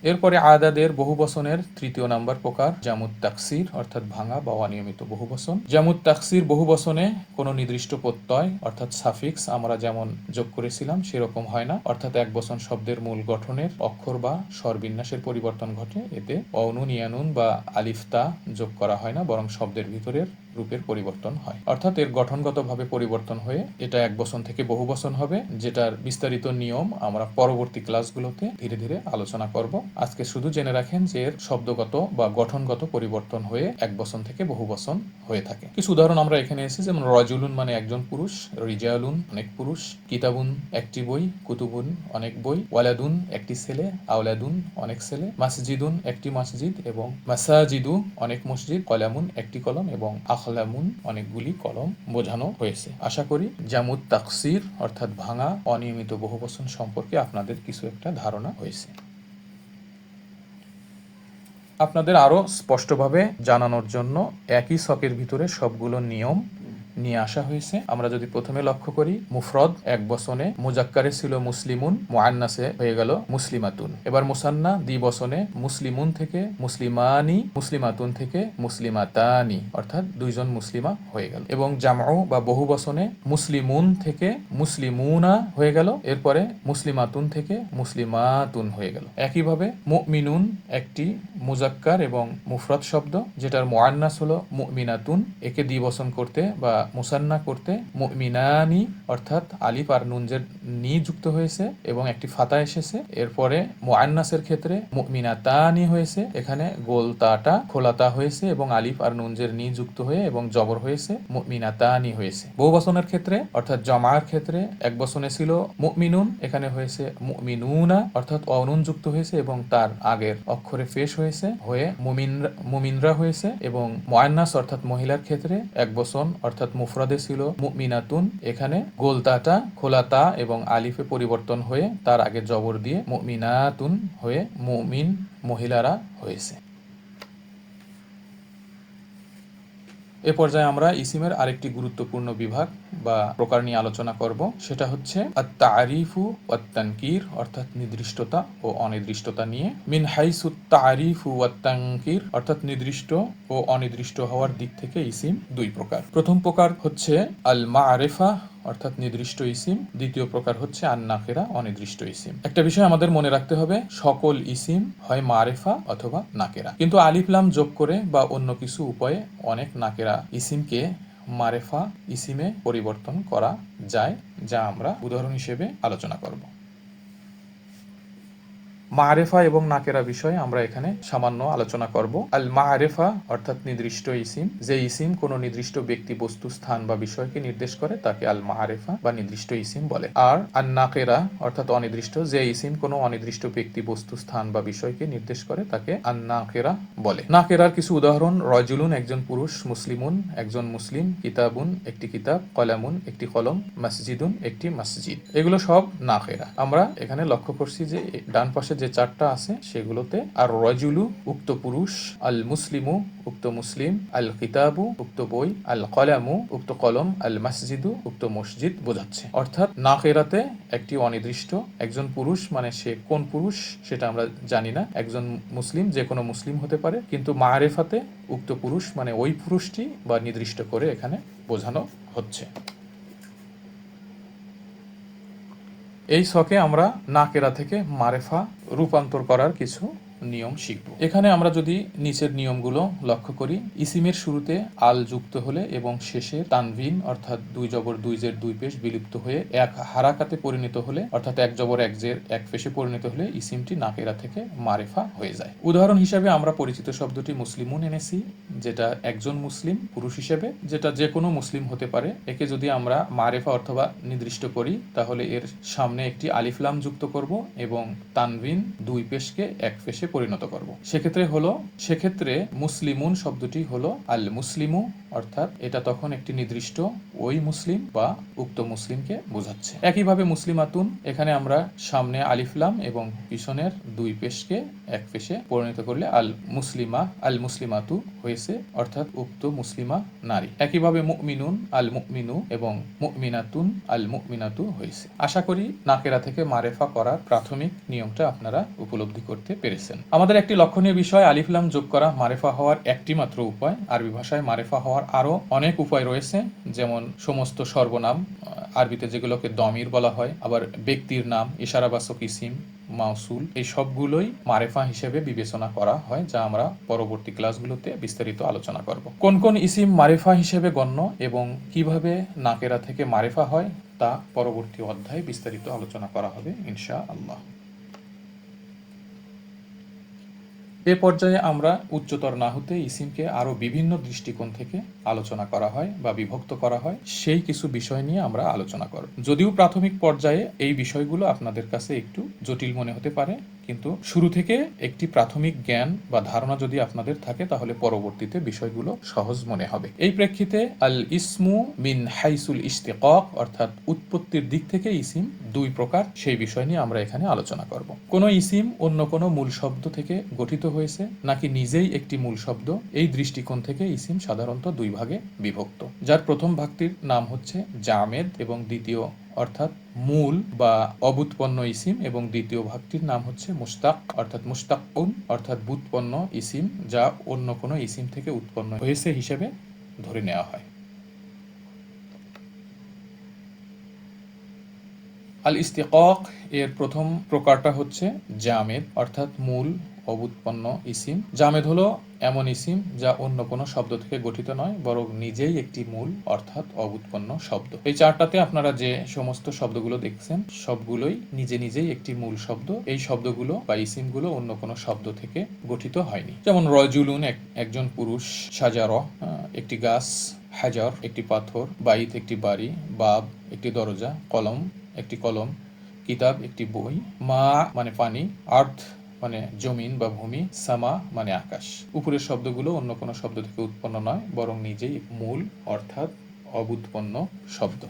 এরপরে আদাদের বহুবচনের তৃতীয় নাম্বার প্রকার জামুত তাকসির অর্থাৎ ভাঙা বা অনিয়মিত বহুবচন। জামুত তাকসির বহুবচনে কোনো নির্দিষ্ট প্রত্যয় অর্থাৎ সাফিক্স আমরা যেমন যোগ করেছিলাম সেরকম হয় না, অর্থাৎ এক বচন শব্দের মূল গঠনের অক্ষর বা স্বরবিন্যাসের পরিবর্তন ঘটে। এতে অনুন, ইয়ানুন বা আলিফতা যোগ করা হয় না, বরং শব্দের ভিতরের রূপের পরিবর্তন হয়, অর্থাৎ এর গঠনগতভাবে পরিবর্তন হয়ে এটা এক বচন থেকে বহু বচন হবে, যেটার বিস্তারিত নিয়ম আমরা পরবর্তী ক্লাসগুলোতে ধীরে ধীরে আলোচনা করব। আজকে শুধু জেনে রাখেন যে এর শব্দগত বা গঠনগত পরিবর্তন হয়ে এক বচন থেকে বহু বচন হয়ে থাকে। কিছু উদাহরণ আমরা এখানে এসেছি, যেমন রজুলুন মানে একজন পুরুষ, রিজালুন অনেক পুরুষ, কিতাবুন একটি বই, কুতুবুন অনেক বই, ওয়ালাদুন একটি ছেলে, আওলাদুন অনেক ছেলে, মাসজিদুন একটি মসজিদ এবং মাসাজিদু অনেক মসজিদ, কলামুন একটি কলম এবং আখলামুন অনেকগুলি কলম বোঝানো হয়েছে। আশা করি জামুত তাকসির অর্থাৎ ভাঙা অনিয়মিত বহুবচন সম্পর্কে আপনাদের কিছু একটা ধারণা হয়েছে। আপনাদের আরো স্পষ্টভাবে জানানোর জন্য একই ছকের ভিতরে সবগুলো নিয়ম নিয়ে আসা হয়েছে। আমরা যদি প্রথমে লক্ষ্য করি, মুফরদ এক বচনে, মুজাক্কারে ছিল মুসলিমুন, মুআন্নাসে হয়ে গেল মুসলিমাতুন। এবার মুসান্না দ্বিবচনে, মুসলিমুন থেকে মুসলিমানি, মুসলিমাতুন থেকে মুসলিমাতানি, অর্থাৎ দুইজন মুসলিমা হয়ে গেল। এবং জামউ বা বহু বচনে, মুসলিমুন থেকে মুসলিমুনা হয়ে গেল, এরপরে মুসলিমাতুন থেকে মুসলিমাতুন হয়ে গেল। একইভাবে মুমিনুন একটি মুজাক্কার এবং মুফরদ শব্দ, যেটার মুআন্নাস হলো মুমিনাতুন। একে দ্বিবচন করতে বা মুসান্না করতে মুমিনানি, অর্থাৎ আলিফ আর নুনজের নি যুক্ত হয়েছে এবং একটি ফাতা এসেছে। এরপরে মুআন্নাসের ক্ষেত্রে মুমিনাতানি হয়েছে, এখানে গোলতাটা খোলাতা হয়েছে এবং আলিফ আর নুনজের নি যুক্ত হয়ে এবং জবর হয়েছে, মুমিনাতানি হয়েছে। বহু বচনের ক্ষেত্রে অর্থাৎ জমার ক্ষেত্রে এক বচনে ছিল মুমিনুন, এখানে হয়েছে মুমিনুনা, অর্থাৎ অনুন যুক্ত হয়েছে এবং তার আগের অক্ষরে ফেশ হয়েছে, হয়ে মুমিনরা হয়েছে। এবং মুআন্নাস অর্থাৎ মহিলার ক্ষেত্রে এক বচন অর্থাৎ মুফরদে ছিল মুমিনাতুন, এখানে গোলতাটা খোলাতা এবং আলিফে পরিবর্তন হয়ে তার আগে জবর দিয়ে মুমিনাতুন হয়ে মুমিন মহিলারা হয়েছে। এ পর্যায়ে আমরা ইসিমের আরেকটি গুরুত্বপূর্ণ বিভাগ বা প্রকার নিয়ে আলোচনা করব, সেটা হচ্ছে আত-তারিফু ওয়াত-তানকির, অর্থাৎ নির্দিষ্টতা ও অনির্দিষ্টতা নিয়ে। মিন হাইসু তারিফু ওয়াত-তানকির, অর্থাৎ নির্দিষ্ট ও অনির্দিষ্ট হওয়ার দিক থেকে ইসিম দুই প্রকার। প্রথম প্রকার হচ্ছে আল মা'রিফা, অর্থাৎ নির্দিষ্ট ইসিম। দ্বিতীয় প্রকার হচ্ছে আন-নাকিরা, অনির্দিষ্ট ইসিম। একটা বিষয় আমাদের মনে রাখতে হবে, সকল ইসিম হয় মারিফা অথবা নাকেরা, কিন্তু আলিফ লাম যোগ করে বা অন্য কিছু উপায়ে অনেক নাকেরা ইসিমকে মারেফা ইসিমে পরিবর্তন করা যায়, যা আমরা উদাহরণ হিসেবে আলোচনা করব। মারেফা এবং নাকেরা বিষয়ে আমরা এখানে সামান্য আলোচনা করব। আল মারেফা অর্থাৎ নির্দিষ্ট ইসিম, যে ইসিম কোনো নির্দিষ্ট ব্যক্তি, বস্তু, স্থান বা বিষয়কে নির্দেশ করে তাকে আল মারেফা বা নির্দিষ্ট ইসিম বলে। আর আন নাকেরা অর্থাৎ অনির্দিষ্ট, যে ইসিম কোনো অনির্দিষ্ট ব্যক্তি, বস্তু, স্থান বা বিষয়কে নির্দেশ করে তাকে আন নাকেরা বলে। নাকেরার কিছু উদাহরণ: রজুলুন একজন পুরুষ, মুসলিমুন একজন মুসলিম, কিতাবুন একটি কিতাব, কলামুন একটি কলম, মসজিদুন একটি মসজিদ। এগুলো সব নাকেরা। আমরা এখানে লক্ষ্য করছি যে ডান পাশে যে চারটা আছে সেগুলোতে আর রজুলু উক্ত পুরুষ, আল মুসলিমু উক্ত মুসলিম, আল কিতাবু উক্ত বই, আল কলামু উক্ত কলম, আল মসজিদু উক্ত মসজিদ বোঝাচ্ছে। অর্থাৎ নাকেরাতে একটি অনির্দিষ্ট, একজন পুরুষ মানে সে কোন পুরুষ সেটা আমরা জানি না, একজন মুসলিম যে কোনো মুসলিম হতে পারে, কিন্তু মারেফাতে উক্ত পুরুষ মানে ওই পুরুষটি বা নির্দিষ্ট করে এখানে বোঝানো হচ্ছে। এই ছকে আমরা নাকেরা থেকে মারেফা রূপান্তর করার কিছু নিয়ম শিখব। এখানে আমরা যদি নিচের নিয়মগুলো লক্ষ্য করি, ইসিমের শুরুতে আল যুক্ত হলে এবং শেষে তানভিন অর্থাৎ দুই জবর দুই জের দুই পেশ বিলুপ্ত হয়ে এক হারাকাতে পরিণত হলে, অর্থাৎ এক জবর এক জের এক পেশে পরিণত হলে ইসিমটি নাকেরা থেকে মারেফা হয়ে যায়। উদাহরণ হিসাবে আমরা পরিচিত শব্দটি মুসলিমুন এনেছি, যেটা একজন মুসলিম পুরুষ হিসেবে, যেটা যে কোনো মুসলিম হতে পারে। একে যদি আমরা মারেফা অথবা নির্দিষ্ট করি তাহলে এর সামনে একটি আলিফ লাম যুক্ত করব এবং তানভিন দুই পেশকে এক পেশে পরিণত করব। সেক্ষেত্রে মুসলিমুন শব্দটি হলো আল মুসলিমু, অর্থাৎ এটা তখন একটি নির্দিষ্ট ওই মুসলিম বা উক্ত মুসলিমকে বোঝাচ্ছে। একইভাবে মুসলিমাতুন, এখানে আমরা সামনে আলিফ লাম এবং পিছনের দুই পেশকে এক পেশে পরিণত করলে আল মুসলিমা আল মুসলিমাতু হয়েছে, অর্থাৎ উক্ত মুসলিমা নারী। একইভাবে মুমিনুন আল মুমিনু এবং মুমিনাতুন আল মুমিনাতু হয়েছে। আশা করি নাকেরা থেকে মারেফা করার প্রাথমিক নিয়মটা আপনারা উপলব্ধি করতে পেরেছেন। আমাদের একটি লক্ষণীয় বিষয়, আলিফ লাম যোগ করা মারেফা হওয়ার একটি মাত্র উপায়। আরবি ভাষায় মারেফা হওয়ার আরো অনেক উপায় রয়েছে, যেমন সমস্ত সর্বনাম, আরবিতে যেগুলোকে দমির বলা হয়, আবার ব্যক্তির নাম, ইশারাবাচক ইসিম, মাউসুল, এই সবগুলোই মারেফা হিসেবে বিবেচনা করা হয়, যা আমরা পরবর্তী ক্লাসগুলোতে বিস্তারিত আলোচনা করব। কোন কোন ইসিম মারেফা হিসেবে গণ্য এবং কিভাবে নাকেরা থেকে মারেফা হয় তা পরবর্তী অধ্যায়ে বিস্তারিত আলোচনা করা হবে ইনশাআল্লাহ। এ পর্যায়ে আমরা উচ্চতর নাহুতে ইসিমকে আরো বিভিন্ন দৃষ্টিকোণ থেকে আলোচনা করা হয় বা বিভক্ত করা হয়, সেই কিছু বিষয় নিয়ে আমরা আলোচনা করব। যদিও প্রাথমিক পর্যায়ে এই বিষয়গুলো আপনাদের কাছে একটু জটিল মনে হতে পারে, কিন্তু শুরু থেকে একটি প্রাথমিক জ্ঞান বা ধারণা যদি আপনাদের থাকে তাহলে পরবর্তীতে বিষয়গুলো সহজ মনে হবে। এই প্রেক্ষিতে আল ইসমু মিন হাইসুল ইশতিকাক অর্থাৎ উৎপত্তির দিক থেকে ইসিম দুই প্রকার, সেই বিষয় নিয়ে আমরা এখানে আলোচনা করব। কোন ইসিম অন্য কোন মূল শব্দ থেকে গঠিত হয়েছে নাকি নিজেই একটি মূল শব্দ, এই দৃষ্টিকোণ থেকে ইসিম সাধারণত দুই ভাগে বিভক্ত, যার প্রথম ভাগটির নাম হচ্ছে জামেদ এবং দ্বিতীয় অর্থাৎ মূল বা অবুৎপন্ন ইসিম, এবং দ্বিতীয় ভাগটির নাম হচ্ছে মুশতাক অর্থাৎ মুশতাকুন অর্থাৎ বুৎপন্ন ইসিম, যা অন্য কোনো ইসিম থেকে উৎপন্ন হয়েছে হিসেবে ধরে নেওয়া হয়। আল ইস্তিকাক এর প্রথম প্রকারটা হচ্ছে জামেদ অর্থাৎ মূল অবুৎপন্ন ইসিম। জামেদ হলো এমন ইসিম যা অন্য কোনো শব্দ থেকে গঠিত নয়, বরং নিজেই একটি মূল অর্থাৎ অবুৎপন্ন শব্দ। এই চারটাতে আপনারা যে সমস্ত শব্দগুলো দেখছেন সবগুলোই নিজে নিজেই একটি মূল শব্দ। এই শব্দগুলো বা ইসিমগুলো অন্য কোনো শব্দ থেকে গঠিত হয়নি। যেমন রজুলুন একজন পুরুষ, সাজার একটি গাছ, হাজার একটি পাথর, বাইত একটি বাড়ি, বাব একটি দরজা, কলম একটি কলম, কিতাব একটি বই, মা মানে পানি, আর্থ মানে জমিন বা ভূমি, সামা মানে আকাশ। উপরের শব্দগুলো অন্য কোনো শব্দ থেকে উৎপন্ন নয়, বরং নিজেই মূল অর্থাৎ অবুৎপন্ন শব্দ।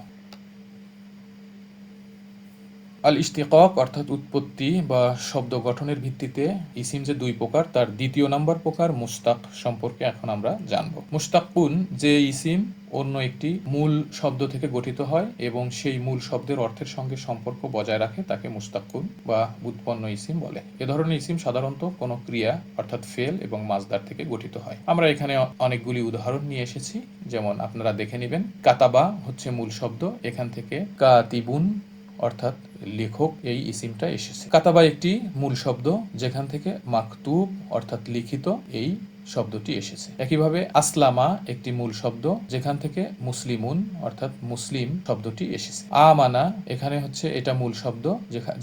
আল ইশতিকাক অর্থাৎ উৎপত্তি বা শব্দ গঠনের ভিত্তিতে ইসিম যে দুই প্রকার, তার দ্বিতীয় নম্বর প্রকার মুশতাক সম্পর্কে এখন আমরা জানব। মুশতাকুন যে ইসিম অন্য একটি মূল শব্দ থেকে গঠিত হয় এবং সেই মূল শব্দের অর্থের সঙ্গে সম্পর্ক বজায় রাখে তাকে মুশতাকুন বা উৎপন্ন ইসিম বলে। এ ধরনের ইসিম সাধারণত কোনো ক্রিয়া অর্থাৎ ফেল এবং মাজদার থেকে গঠিত হয়। আমরা এখানে অনেকগুলি উদাহরণ নিয়ে এসেছি, যেমন আপনারা দেখে নেবেন। কাতাবা হচ্ছে মূল শব্দ, এখান থেকে কাতিবুন অর্থাৎ লেখক এই ইসিমটা এসেছে। কাতাবা একটি মূল শব্দ যেখান থেকে মাকতুব অর্থাৎ লিখিত এই শব্দটি এসেছে। একইভাবে আসলামা একটি মূল শব্দ যেখান থেকে মুসলিমুন অর্থাৎ মুসলিম শব্দটি এসেছে। আমানা এখানে হচ্ছে এটা মূল শব্দ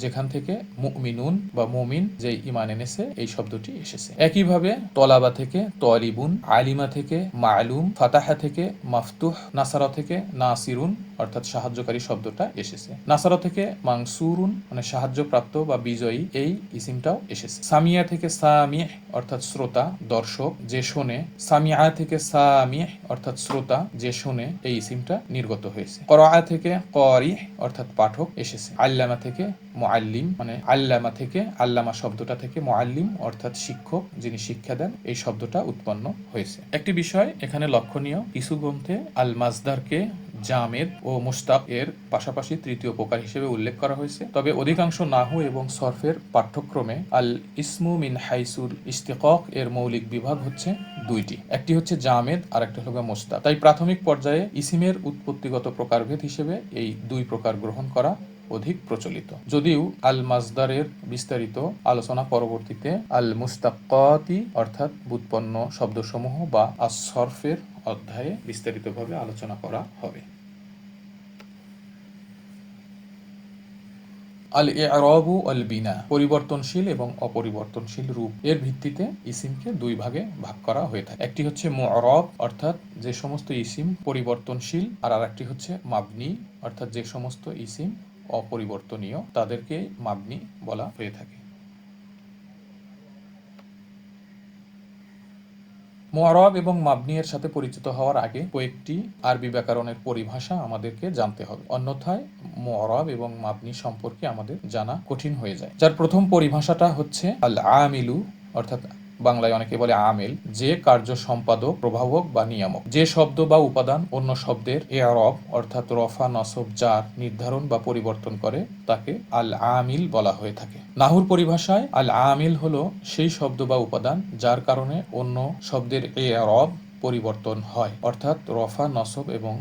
যেখান থেকে মুমিনুন বা মুমিন যে ঈমান এনেছে এই শব্দটি এসেছে। একইভাবে তলাবা থেকে তলিবুন, আলিমা থেকে মালুম, ফাতাহা থেকে মাফতুহ, নাসারা থেকে নাসিরুন অর্থাৎ সাহায্যকারী শব্দটা এসেছে। নাসারা থেকে মানসুরুন মানে সাহায্যপ্রাপ্ত বা বিজয়ী এই ইসিমটাও এসেছে। সামিয়া থেকে সামিহ অর্থাৎ শ্রোতা, দর্শক যে শোনে। সামিআ থেকে সামিহ অর্থাৎ শ্রোতা যে শোনে এই ইসিমটা নির্গত হয়েছে। করাআ থেকে ক্বারিহ অর্থাৎ পাঠক এসেছে। আল্লামা থেকে মুআল্লিম মানে আল্লামা থেকে আল্লামা শব্দটা থেকে মুআল্লিম অর্থাৎ শিক্ষক যিনি শিক্ষা দেন এই শব্দটা উৎপন্ন হয়েছে। একটি বিষয় এখানে লক্ষণীয়, কিছু গ্রন্থে আল মাজদারকে জামেদ ও মুশতাক এর পাশাপাশি তৃতীয় প্রকার হিসেবে উল্লেখ করা হয়েছে, তবে অধিকাংশ নাহু এবং সরফের পাঠ্যক্রমে আল ইসমু মিন হাইসুল ইশতিকাক এর মৌলিক বিভাগ হচ্ছে দুইটি, একটি হচ্ছে জামেদ আর একটা হলো মুশতাক। তাই প্রাথমিক পর্যায়ে ইসিমের উৎপত্তিগত প্রকারভেদ হিসেবে এই দুই প্রকার গ্রহণ করা অধিক প্রচলিত, যদিও আল মাজদারের বিস্তারিত আলোচনা পরবর্তীতে আল মুশতাক্কাতি অর্থাৎ ব্যুৎপন্ন শব্দসমূহ বা আস-সরফের অধ্যায়ে বিস্তারিতভাবে আলোচনা করা হবে। আল ইরাবু আল বিনা পরিবর্তনশীল এবং অপরিবর্তনশীল রূপ এর ভিত্তিতে ইসিমকে দুই ভাগে ভাগ করা হয়ে থাকে। একটি হচ্ছে মু'রাব অর্থাৎ যে সমস্ত ইসিম পরিবর্তনশীল, আর আরেকটি হচ্ছে মাবনি অর্থাৎ যে সমস্ত ইসিম অপরিবর্তনীয় তাদেরকে মাবনি বলা হয়ে থাকে। মু'রাব এবং মাবনি এর সাথে পরিচিত হওয়ার আগে কয়েকটি আরবি ব্যাকরণের পরিভাষা আমাদেরকে জানতে হবে, অন্যথায় মু'রাব এবং মাবনি সম্পর্কে আমাদের জানা কঠিন হয়ে যায়। যার প্রথম পরিভাষাটা হচ্ছে আল আমিলু অর্থাৎ বাংলায় অনেকে বলে আমেল, যে কার্য সম্পাদক, প্রভাবক বা নিয়ামক। যে শব্দ বা উপাদান অন্য শব্দের ইরাব অর্থাৎ রফা, নসব, জার নির্ধারণ বা পরিবর্তন করে তাকে আল আমিল বলা হয়ে থাকে। নাহুর পরিভাষায় আল আমিল হলো সেই শব্দ বা উপাদান যার কারণে অন্য শব্দের ইরাব পরিবর্তন হয়, অর্থাৎ রফা, নসব এবং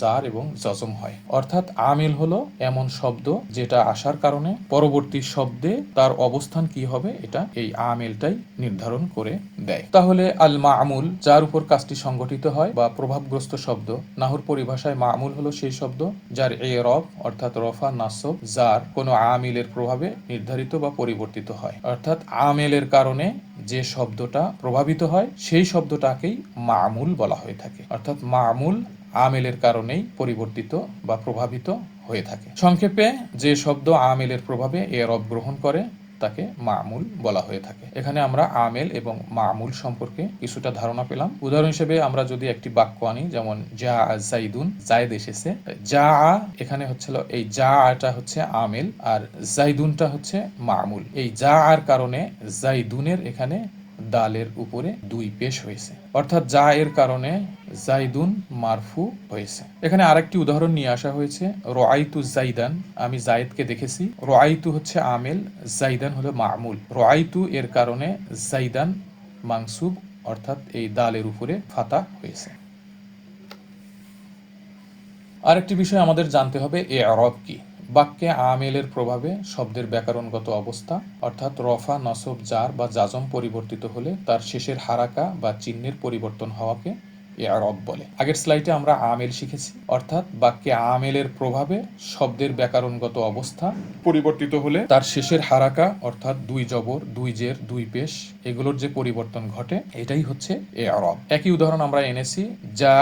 জার এবং জজম হয়। অর্থাৎ আমিল হলো এমন শব্দ যেটা আসার কারণে পরবর্তী শব্দে তার অবস্থান কি হবে এটা এই আমিলটাই নির্ধারণ করে দেয়। তাহলে আল মা'মুল যার উপর কাজটি সংগঠিত হয় বা প্রভাবগ্রস্ত শব্দ, নাহুর পরিভাষায় মা'মুল হলো সেই শব্দ যার ইরাব অর্থাৎ রফা, নাসব, জার কোনো আমিলের প্রভাবে নির্ধারিত বা পরিবর্তিত হয়, অর্থাৎ আমিলের কারণে যে শব্দটা প্রভাবিত হয় সেই শব্দটাকেই মা'মুল বলা হয়ে থাকে। অর্থাৎ মা'মুল আমেলের কারণেই পরিবর্তিত বা প্রভাবিত হয়ে থাকে। সংক্ষেপে যে শব্দ আমেলের প্রভাবে ইরাব গ্রহণ করে তাকে মামুল বলা হয়ে থাকে। এখানে আমরা আমেল এবং মামুল সম্পর্কে কিছুটা ধারণা পেলাম। উদাহরণ হিসেবে আমরা যদি একটি বাক্য আনি, যেমন যা জাইদুন, জায়েদ এসেছে। যা এখানে হচ্ছিল, এই যা আটা হচ্ছে আমেল আর জাইদুনটা হচ্ছে মামুল। এই যা আর কারণে জাইদুনের এখানে দালের উপরে দুই পেশ হয়েছে, অর্থাৎ যা এর কারণে জাইদুন মারফু হয়েছে। এখানে আরেকটি উদাহরণ নিয়ে আসা হয়েছে, রাআইতু জাইদান, আমি জায়েদকে দেখেছি। রাআইতু হচ্ছে আমেল, জাইদান হলো মামুল। রাআইতু এর কারণে জাইদান মানসুব, অর্থাৎ এই দালের উপরে ফাতা হয়েছে। আরেকটি বিষয় আমাদের জানতে হবে, ইআরাব কি। বাক্যে আমেলের প্রভাবে শব্দের ব্যাকরণগত অবস্থা, অর্থাৎ রফা, নসব, জার বা জাজম পরিবর্তিত হলে তার শেষের হারাকা বা চিহ্নের পরিবর্তন হওয়াকে ইআরাব বলে। আগের স্লাইডে আমরা আমেল শিখেছি, অর্থাৎ বাক্যে আমেলের প্রভাবে শব্দের ব্যাকরণগত অবস্থা পরিবর্তিত হলে তার শেষের হারাকা, অর্থাৎ দুই জবর, দুই জের, দুই পেশ, এগুলোর যে পরিবর্তন ঘটে এটাই হচ্ছে ইআরাব। একই উদাহরণ আমরা এনেছি, যা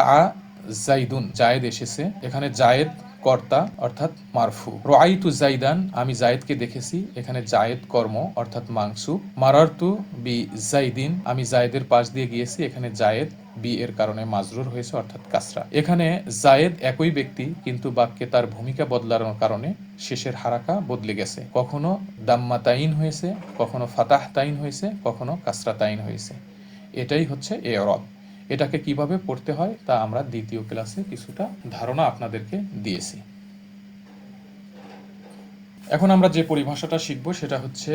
জাইদুন, জায়েদ এসেছে। এখানে জায়েদ কর্তা, অর্থাৎ মারফু। রাআইতু জাইদান, আমি জায়েদকে দেখেছি। এখানে জায়েদ কর্ম, অর্থাৎ মানসুব। মারারতু বি জাইদিন, আমি জায়েদের পাশ দিয়ে গিয়েছি। এখানে জায়েদ বি এর কারণে মাজরুর হয়েছে, অর্থাৎ কাসরা। এখানে জায়েদ একই ব্যক্তি, কিন্তু বাক্যে তার ভূমিকা বদলানোর কারণে শেষের হারাকা বদলে গেছে। কখনো দাম্মা তাইন হয়েছে, কখনো ফাতাহ তাইন হয়েছে, কখনো কাসরা তাইন হয়েছে। এটাই হচ্ছে ইআরাব। এটাকে কিভাবে পড়তে হয় তা আমরা দ্বিতীয় ক্লাসে কিছুটা ধারণা আপনাদেরকে দিয়েছি। এখন আমরা যে পরিভাষাটা শিখব সেটা হচ্ছে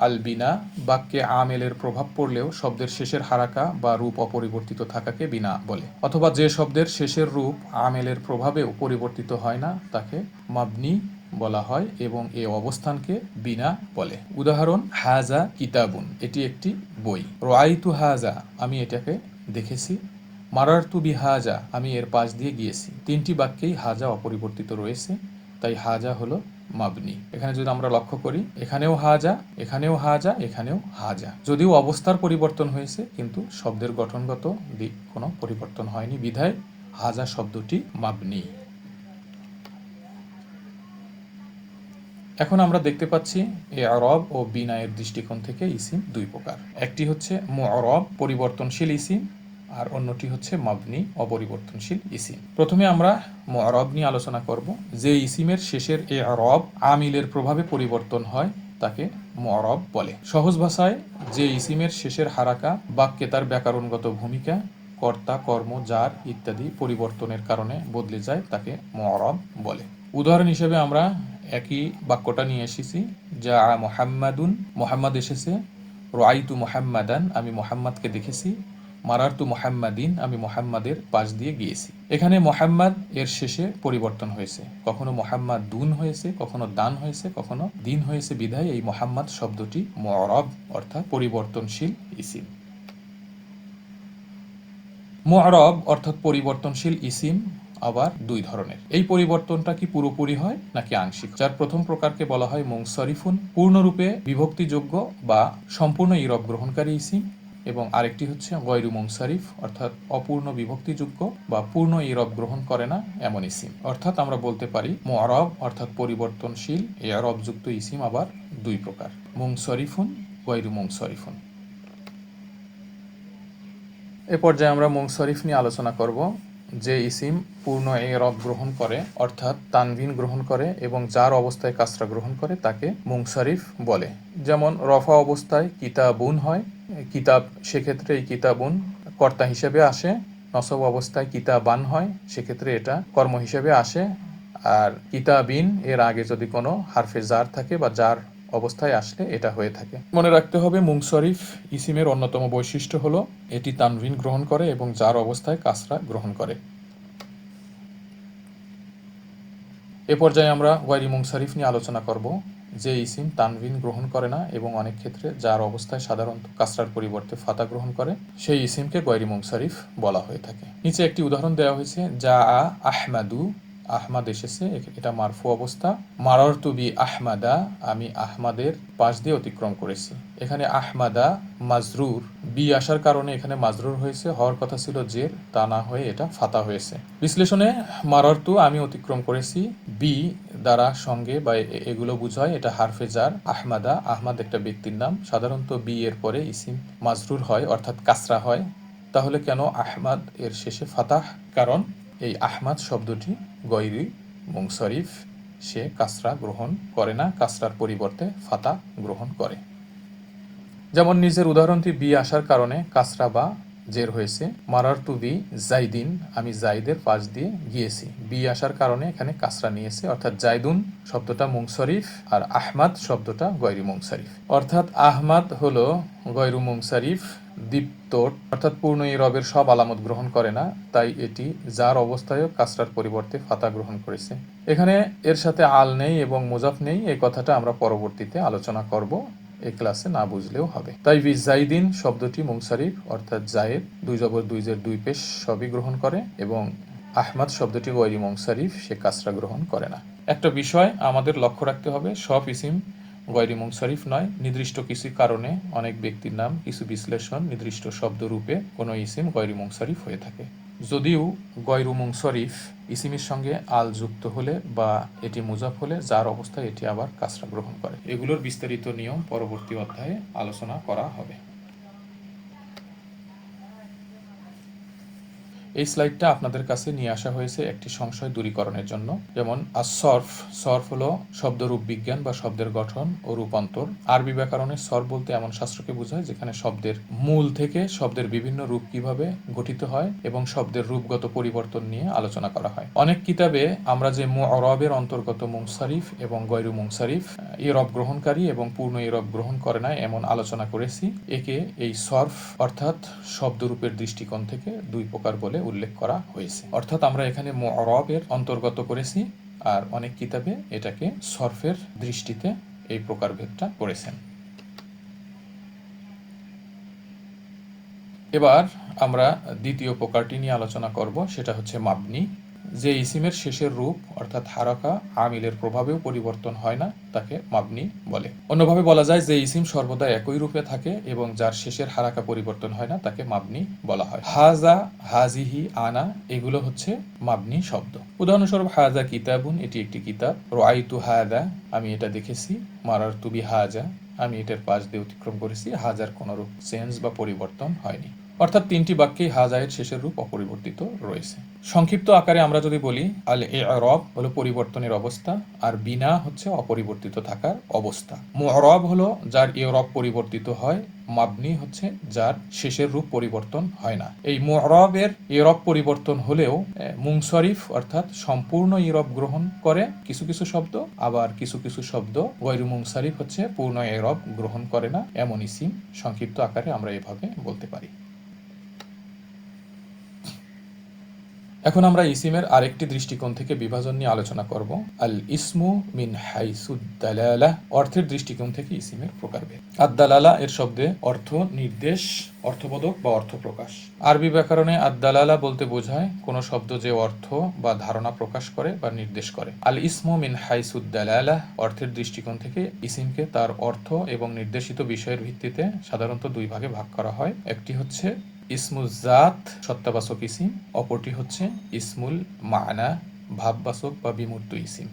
আল বিনা। বাক্যে আমেলের প্রভাব পড়লেও শব্দের শেষের হারাকা বা রূপ অপরিবর্তিত থাকাকে বিনা বলে, অথবা যে শব্দের শেষের রূপ আমেলের প্রভাবেও পরিবর্তিত হয় না তাকে মাবনি বলা হয় এবং এ অবস্থানকে বিনা বলে। উদাহরণ, হাজা কিতাবুন, এটি একটি বই। রাআইতু হাজা, আমি এটাকে দেখেছি। মারারতু বি হাজা, আমি এর পাশ দিয়ে গিয়েছি। তিনটি বাক্যেই হাজা অপরিবর্তিত রয়েছে, তাই হাজা হলো মাবনি। এখানে যদি আমরা লক্ষ্য করি, এখানেও হাজা, এখানেও হাজা, এখানেও হাজা। যদিও অবস্থার পরিবর্তন হয়েছে, কিন্তু শব্দের গঠনগত দিক কোনো পরিবর্তন হয়নি, বিধায় হাজা শব্দটি মাবনি। এখন আমরা দেখতে পাচ্ছি ইআরাব ও বিনায়ের দৃষ্টিকোণ থেকে ইসিম দুই প্রকার। একটি হচ্ছে মুআরাব, পরিবর্তনশীল ইসিম, আর অন্যটি হচ্ছে মাবনি, অপরিবর্তনশীল ইসিম। প্রথমে আমরা মুআরাব নিয়ে আলোচনা করব। যে ইসিমের শেষের ইআরাব আমিলের প্রভাবে পরিবর্তন হয় তাকে মুআরাব বলে। সহজ ভাষায়, যে ইসিমের শেষের হারাকা বাক্যে তার ব্যাকরণগত ভূমিকা, কর্তা, কর্ম, জার ইত্যাদি পরিবর্তনের কারণে বদলে যায় তাকে মুআরাব বলে। উদাহরণ হিসেবে আমরা একই বাক্যটা নিয়ে এসেছি, যা মুহাম্মাদুন, মুহাম্মদ এসেছে। রাআইতু মুহাম্মাদান, আমি মুহাম্মদকে দেখেছি। মারারতু মুহাম্মাদিন, আমি মুহাম্মাদের পাশ দিয়ে গিয়েছি। এখানে মুহাম্মদ এর শেষে পরিবর্তন হয়েছে, কখনো মুহাম্মদ দুন হয়েছে, কখনো দান হয়েছে, কখনো দিন হয়েছে, বিধায় এই মুহাম্মদ শব্দটি মুআরাব, অর্থাৎ পরিবর্তনশীল ইসিম। মুআরাব অর্থাৎ পরিবর্তনশীল ইসিম আবার দুই ধরনের। এই পরিবর্তনটা কি পুরোপুরি হয় নাকি আংশিক? যার প্রথম প্রকারকে বলা হয় মুনসারিফুন, পূর্ণরূপে বিভক্তিযোগ্য বা সম্পূর্ণ ইরব গ্রহণকারী ইসিম, এবং আরেকটি হচ্ছে গয়রু মুনসারিফ, অর্থাৎ অপূর্ণ বিভক্তিযোগ্য বা পূর্ণ ইরব গ্রহণ করে না এমন ইসিম। অর্থাৎ আমরা বলতে পারি মুআরাব অর্থাৎ পরিবর্তনশীল ইরবযুক্ত ইসিম আবার দুই প্রকার, মুনসারিফুন, গয়রু মুনসারিফুন। এ পর্যায়ে আমরা মুনসারিফ নিয়ে আলোচনা করব। যে ইসিম পূর্ণ ইরব গ্রহণ করে, অর্থাৎ তানভিন গ্রহণ করে এবং যার অবস্থায় কাসরা গ্রহণ করে তাকে মুনসারিফ বলে। যেমন রফা অবস্থায় কিতাবুন হয়, কিতাব, সেক্ষেত্রে এই কিতাবুন কর্তা হিসেবে আসে। নসব অবস্থায় কিতাবান হয়, সেক্ষেত্রে এটা কর্ম হিসেবে আসে। আর কিতাবিন এর আগে যদি কোনো হারফে জার থাকে বা জার অবস্থায় আসলে এটা হয়ে থাকে। মনে রাখতে হবে মুনসারিফ ইসিমের অন্যতম বৈশিষ্ট্য হলো এটি তানভিন গ্রহণ করে এবং যার অবস্থায় কাসরা গ্রহণ করে। এ পর্যায়ে আমরা গয়রি মুনসারিফ নিয়ে আলোচনা করব। যে ইসিম তানভিন গ্রহণ করে না এবং অনেক ক্ষেত্রে যার অবস্থায় সাধারণত কাসরার পরিবর্তে ফাতা গ্রহণ করে, সেই ইসিমকে গয়রি মুনসারিফ বলা হয়ে থাকে। নিচে একটি উদাহরণ দেওয়া হয়েছে, যা আহমাদু, আহমাদ এসেছে, এটা মারফু অবস্থা। মারারতু বি আহমাদা, আমি আহমাদের পাশ দিয়ে অতিক্রম করেছি। এখানে আহমাদা মাজরুর, বি আসার কারণে এখানে মাজরুর হয়েছে, হওয়ার কথা ছিল জের, তা না হয়ে এটা ফাতা হয়েছে। বিশ্লেষণে মারারতু আমি অতিক্রম করেছি, বি দ্বারা সঙ্গে বা এগুলো বুঝায়, এটা হারফে জার। আহমাদা, আহমাদ একটা ব্যক্তির নাম। সাধারণত বি এর পরে ইসিম মাজরুর হয়, অর্থাৎ কাসরা হয়। তাহলে কেন আহমাদ এর শেষে ফাতাহ? কারণ এই আহমাদ শব্দটি গয়রি মুনসরিফ, সে কাসরা গ্রহণ করে না, কাসরার পরিবর্তে ফাতা গ্রহণ করে। যেমন নিজের উদাহরণটি বি আসার কারণে কাসরা বা জের হয়েছে। মারারতু বি জাইদিন, আমি জাইদের পাশ দিয়ে গিয়েছি। বি আসার কারণে এখানে কাসরা নিয়েছে, অর্থাৎ জাইদুন শব্দটা মুনসরিফ আর আহমাদ শব্দটা গয়রি মুনসরিফ। অর্থাৎ আহমাদ হলো গয়রু মুনসরিফ, দীপ্ত, অর্থাৎ পূর্ণ ইরবের সব আলামত গ্রহণ করে না, তাই এটি যার অবস্থায়ও কাসরার পরিবর্তে ফাতা গ্রহণ করেছে। এখানে এর সাথে আল নেই এবং মুজাফ নেই, এই কথাটা আমরা পরবর্তীতে আলোচনা করব, এই ক্লাসে না বুঝলেও হবে। তাই জাইদিন শব্দটি মুনসারিফ, অর্থাৎ জায়েদ, দুই জবর দুই জের দুই পেশ সবই গ্রহণ করে, এবং আহমাদ শব্দটি গয়রি মুনসারিফ, সে কাসরা গ্রহণ করে না। একটা বিষয় আমাদের লক্ষ্য রাখতে হবে, সব ইসিম গয়রি মুনসারিফ নয়। নির্দিষ্ট কিছু কারণে অনেক ব্যক্তির নাম, কিছু বিশ্লেষণ, নির্দিষ্ট শব্দরূপে কোনো ইসিম গয়রি মুনসারিফ হয়ে থাকে। যদিও গয়রু মুনসরিফ ইসিমের সঙ্গে আল যুক্ত হলে বা এটি মুজাফ হলে যার অবস্থায় এটি আবার কাসরা গ্রহণ করে। এগুলোর বিস্তারিত নিয়ম পরবর্তী অধ্যায়ে আলোচনা করা হবে। এই স্লাইডটা আপনাদের কাছে নিয়ে আসা হয়েছে একটি সংশয় দূরীকরণের জন্য। যেমন সরফ, সরফ হলো শব্দরূপ বিজ্ঞান বা শব্দের গঠন ও রূপান্তর। আরবি ব্যাকরণে সরফ বলতে এমন শাস্ত্রকে বোঝায় যেখানে শব্দের মূল থেকে শব্দের বিভিন্ন রূপ কিভাবে গঠিত হয় এবং শব্দের রূপগত পরিবর্তন নিয়ে আলোচনা করা হয়। অনেক কিতাবে আমরা যে মুআরাবের অন্তর্গত মুনসারিফ এবং গয়রু মুনসারিফ, ইরব গ্রহণকারী এবং পূর্ণ ইরব গ্রহণ করে না, এমন আলোচনা করেছি। একে এই সরফ অর্থাৎ শব্দরূপের দৃষ্টিকোণ থেকে দুই প্রকার বলে উল্লেখ করা হয়েছে। অর্থাৎ আমরা এখানে মুআরাবের অন্তর্গত করেছি, আর অনেক কিতাবে এটাকে সরফের দৃষ্টিতে এই প্রকারভেদটা করেছেন। এবার আমরা দ্বিতীয় প্রকারটি নিয়ে আলোচনা করব, সেটা হচ্ছে মাবনি। যে ইসিমের শেষের রূপ অর্থাৎ হারাকা আমিলের প্রভাবেও পরিবর্তন হয় না, তাকে মাবনি বলে। অন্যভাবে বলা যায় যে ইসিম সর্বদা একই রূপে থাকে এবং যার শেষের হারাকা পরিবর্তন হয় না, তাকে মাবনি বলা হয়। হাজা, হাজিহি, আনা এগুলো হচ্ছে মাবনি শব্দ। উদাহরণস্বরূপ হাজা কিতাবুন, এটি একটি কিতাব। রাআইতু হাজা, আমি এটা দেখেছি। মারারতু বি হাজা, আমি এটার পাশ দিয়ে অতিক্রম করেছি। হাজার কোনো রূপ চেঞ্জ বা পরিবর্তন হয়নি, অর্থাৎ তিনটি বাক্যেই হাজায়ের শেষের রূপ অপরিবর্তিত রয়েছে। সংক্ষিপ্ত আকারে আমরা যদি বলি, আল ইরব হলো পরিবর্তনের অবস্থা, আর বিনা হচ্ছে অপরিবর্তিত থাকার অবস্থা। মুআরাব হলো যার ইরব পরিবর্তিত হয়, মাবনি হচ্ছে যার শেষের রূপ পরিবর্তন হয় না। এই মুআরাবের ইরব পরিবর্তন হলেও মুনসরিফ অর্থাৎ সম্পূর্ণ ইরব গ্রহণ করে কিছু কিছু শব্দ, আবার কিছু কিছু শব্দ গয়রু মুনসরিফ হচ্ছে পূর্ণ ইরব গ্রহণ করে না, এমন ইসিম সংক্ষিপ্ত আকারে আমরা এভাবে বলতে পারি। এখন আমরা ইসিমের আরেকটি দৃষ্টিকোণ থেকে বিভাজন নিয়ে আলোচনা করব। আল ইসমু মিন হাইসুদ দালালা, অর্থের দৃষ্টিকোণ থেকে ইসিমের প্রকারভেদ। আদ-দালালা এর শব্দে অর্থ নির্দেশ, অর্থবোধক বা অর্থ প্রকাশ। আরবি ব্যাকরণে আদ-দালালা বলতে বোঝায় কোনো শব্দ যে অর্থ বা ধারণা প্রকাশ করে বা নির্দেশ করে। আল ইসমু মিন হাইসুদ দালালা, অর্থের দৃষ্টিকোণ থেকে ইসিমকে তার অর্থ এবং নির্দেশিত বিষয়ের ভিত্তিতে সাধারণত দুই ভাগে ভাগ করা হয়। একটি হচ্ছে ইসমুল জাত, সত্তাবাচক ইসিম, অপরটি হচ্ছে ইসমুল মানা, ভাববাচক বা বিমূর্ত ইসিম।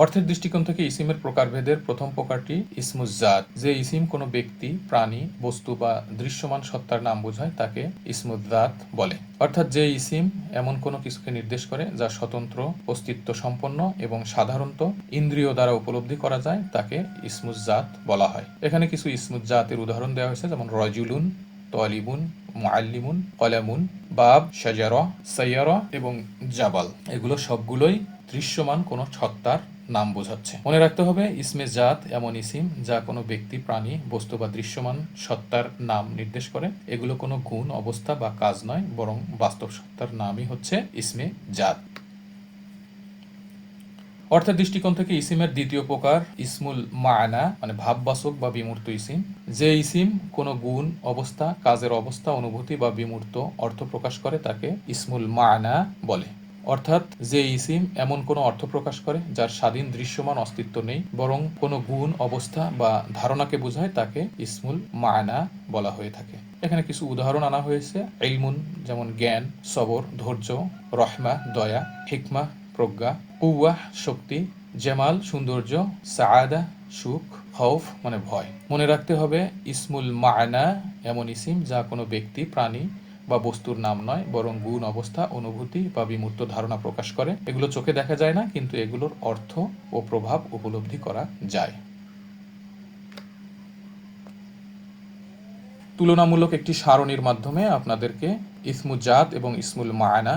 অর্থের দৃষ্টিকোণ থেকে ইসিমের প্রকারভেদের প্রথম প্রকারটি ইসমুল জাত। যে ইসিম কোনো ব্যক্তি, প্রাণী, বস্তু বা দৃশ্যমান সত্তার নাম বোঝায় তাকে ইসমুল জাত বলে। অর্থাৎ যে ইসিম এমন কোনো কিছুকে নির্দেশ করে যা স্বতন্ত্র, অস্তিত্ব সম্পন্ন এবং সাধারণত ইন্দ্রিয় দ্বারা উপলব্ধি করা যায়, তাকে ইসমুল জাত বলা হয়। এখানে কিছু ইসমুল জাতের উদাহরণ দেওয়া হয়েছে, যেমন রজুলুন, তালিবুন, মুআল্লিমুন, কলামুন, বাব, শাজারা, সাইয়ারা এবং জাবাল। এগুলো সবগুলোই দৃশ্যমান কোনো সত্তার নাম বোঝাচ্ছে। মনে রাখতে হবে, ইসমে জাত এমন ইসিম যা কোনো ব্যক্তি, প্রাণী, বস্তু বা দৃশ্যমান সত্তার নাম নির্দেশ করে। এগুলো কোনো গুণ, অবস্থা বা কাজ নয়, বরং বাস্তব সত্তার নামই হচ্ছে ইসমে জাত। অর্থের দৃষ্টিকোণ থেকে ইসিমের দ্বিতীয় প্রকার ইসমুল মানা, মানে ভাববাচক বা বিমূর্ত ইসিম। যে ইসিম কোনো গুণ, অবস্থা, কাজের অবস্থা, অনুভূতি বা বিমূর্ত অর্থ প্রকাশ করে তাকে ইসমুল মানা বলে। অর্থাৎ যে ইসিম এমন কোনো অর্থ প্রকাশ করে যার স্বাধীন দৃশ্যমান অস্তিত্ব নেই, বরং কোনো গুণ, অবস্থা বা ধারণাকে বোঝায়, তাকে ইসমুল মানা বলা হয়ে থাকে। এখানে কিছু উদাহরণ আনা হয়েছে। ইলমুন যেমন জ্ঞান, সবর ধৈর্য, রহমা দয়া, হিকমা প্রজ্ঞা, কুওয়াহ শক্তি, জামাল সৌন্দর্য, সাআদা সুখ, খৌফ মানে ভয়। মনে রাখতে হবে ইসমুল মা'না এমন ইসিম যা কোনো ব্যক্তি, প্রাণী বা বস্তুর নাম নয়, বরং গুণ, অবস্থা, অনুভূতি বা বিমূর্ত ধারণা প্রকাশ করে। এগুলো চোখে দেখা যায় না, কিন্তু এগুলোর অর্থ ও প্রভাব উপলব্ধি করা যায়। তুলনামূলক একটি সারণীর মাধ্যমে আপনাদেরকে ইসমুল জাত এবং ইসমুল মা'না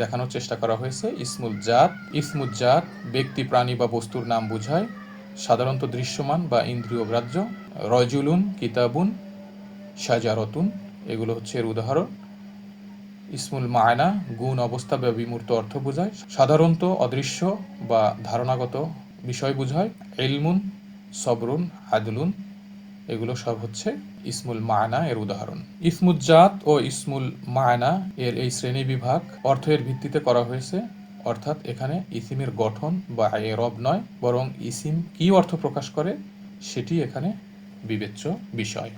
দেখানোর চেষ্টা করা হয়েছে। ইসমুল জাত ব্যক্তি, প্রাণী বা বস্তুর নাম বোঝায়, সাধারণত দৃশ্যমান বা ইন্দ্রিয় গ্রাহ্য। রজুলুন, কিতাবুন, শাজারতুন এগুলো হচ্ছে এর উদাহরণ। ইসমুল মা'না গুণ, অবস্থা বা বিমূর্ত অর্থ বোঝায়, সাধারণত অদৃশ্য বা ধারণাগত বিষয় বোঝায়। ইলমুন, সবরুন, আদলুন এগুলো সব হচ্ছে ইসমুল মা'না এর উদাহরণ। ইসমুল জাত ও ইসমুল মা'না এর এই শ্রেণী বিভাগ অর্থের ভিত্তিতে করা হয়েছে, অর্থাৎ এখানে ইসিমের গঠন বা এরব নয়, বরং ইসিম কি অর্থ প্রকাশ করে সেটি এখানে বিবেচ্য বিষয়।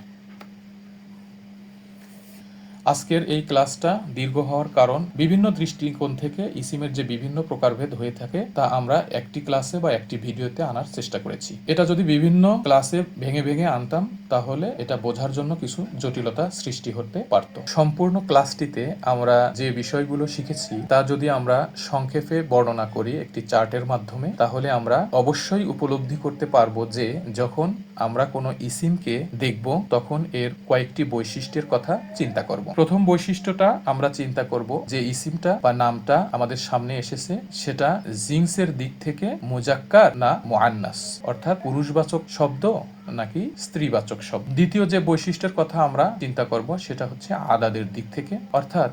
আজকের এই ক্লাসটা দীর্ঘ হওয়ার কারণ বিভিন্ন দৃষ্টিকোণ থেকে ইসিমের যে বিভিন্ন প্রকারভেদ হয়ে থাকে তা আমরা একটি ক্লাসে বা একটি ভিডিওতে আনার চেষ্টা করেছি। এটা যদি বিভিন্ন ক্লাসে ভেঙে ভেঙে আনতাম তাহলে এটা বোঝার জন্য কিছু জটিলতা সৃষ্টি হতে পারত। সম্পূর্ণ ক্লাসটিতে আমরা যে বিষয়গুলো শিখেছি তা যদি আমরা সংক্ষেপে বর্ণনা করি একটি চার্টের মাধ্যমে, তাহলে আমরা অবশ্যই উপলব্ধি করতে পারবো যে যখন আমরা কোনো ইসিমকে দেখব তখন এর কয়েকটি বৈশিষ্ট্যের কথা চিন্তা করব। প্রথম বৈশিষ্ট্যটা আমরা চিন্তা করব যে ইসিমটা বা নামটা আমাদের সামনে এসেছে সেটা জিন্সের দিক থেকে মুজাক্কার না মুআন্নাস, অর্থাৎ পুরুষবাচক শব্দ নাকি স্ত্রীবাচক শব্দ। দ্বিতীয় যে বৈশিষ্ট্যের কথা আমরা চিন্তা করব সেটা হচ্ছে আদাদের দিক থেকে, অর্থাৎ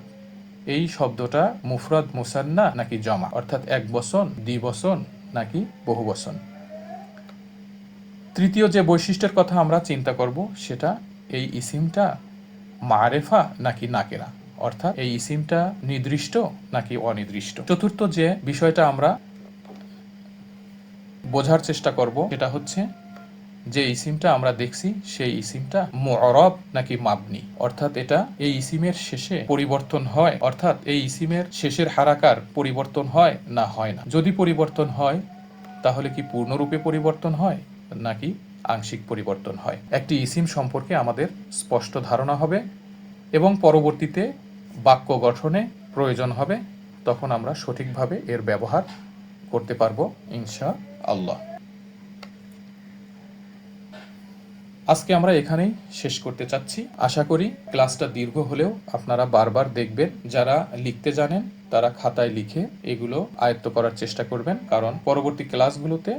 এই শব্দটা মুফরাদ মুসান্না নাকি জমা, অর্থাৎ এক বচন, দ্বিবচন নাকি বহুবচন। তৃতীয় যে বৈশিষ্ট্যের কথা আমরা চিন্তা করব সেটা এই ইসিমটা মারেফা নাকি নাকেরা, অর্থাৎ এই ইসিমটা নির্দিষ্ট নাকি অনির্দিষ্ট। চতুর্থ যে বিষয়টা আমরা বোঝার চেষ্টা করব সেটা হচ্ছে যে ইসিমটা আমরা দেখছি সেই ইসিমটা মু'রাব নাকি মাবনি, অর্থাৎ এটা এই ইসিমের শেষে পরিবর্তন হয়, অর্থাৎ এই ইসিমের শেষের হারাকার পরিবর্তন হয় না হয় না। যদি পরিবর্তন হয় তাহলে কি পূর্ণরূপে পরিবর্তন হয় নাকি আংশিক পরিবর্তন হয়। একটি ইসিম সম্পর্কে আমাদের স্পষ্ট ধারণা হবে এবং পরবর্তীতে বাক্য গঠনে প্রয়োজন হবে, তখন আমরা সঠিকভাবে এর ব্যবহার করতে পারবো ইনশাআল্লাহ। আজকে আমরা এখানেই শেষ করতে চাচ্ছি। আশা করি ক্লাসটা দীর্ঘ হলেও আপনারা বারবার দেখবেন। যারা লিখতে জানেন তারা খাতায় লিখে এগুলো আয়ত্ত করার চেষ্টা করবেন, কারণ পরবর্তী ক্লাসগুলোতে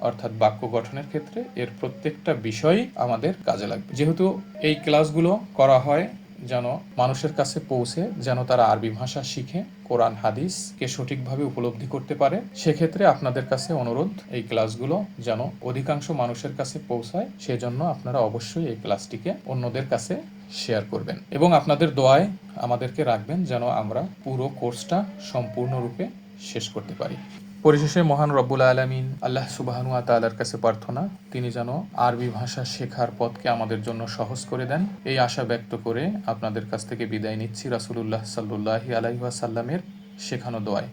অর্থাৎ বাক্য গঠনের ক্ষেত্রে এর প্রত্যেকটা বিষয়ই আমাদের কাজে লাগবে। যেহেতু এই ক্লাসগুলো করা হয় যেন মানুষের কাছে পৌঁছে, যেন তারা আরবি ভাষা শিখে কোরআন হাদিসকে সঠিকভাবে উপলব্ধি করতে পারে, সেক্ষেত্রে আপনাদের কাছে অনুরোধ এই ক্লাসগুলো যেন অধিকাংশ মানুষের কাছে পৌঁছায়, সেজন্য আপনারা অবশ্যই এই ক্লাসটিকে অন্যদের কাছে শেয়ার করবেন এবং আপনাদের দোয়ায় আমাদেরকে রাখবেন যেন আমরা পুরো কোর্সটা সম্পূর্ণরূপে শেষ করতে পারি। পরিশেষে মহান রব্বুল আলামিন আল্লাহ সুবহানাহু ওয়া তাআলার কাছে প্রার্থনা তিনি যেন আরবি ভাষা শেখার পথকে আমাদের জন্য সহজ করে দেন, এই আশা ব্যক্ত করে আপনাদের কাছ থেকে বিদায় নিচ্ছি রাসূলুল্লাহ সাল্লাল্লাহু আলাইহি ওয়াসাল্লামের শেখানো দোয়ায়।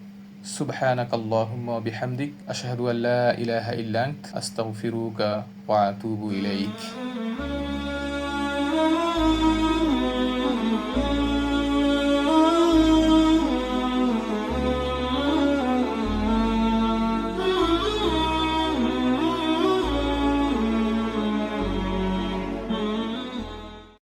সুবহানাকাল্লাহুম্মা ওয়া বিহামদিক আশহাদু আল্লা ইলাহা ইল্লা আনতা আস্তাগফিরুকা ওয়া আতুবু ইলাইক।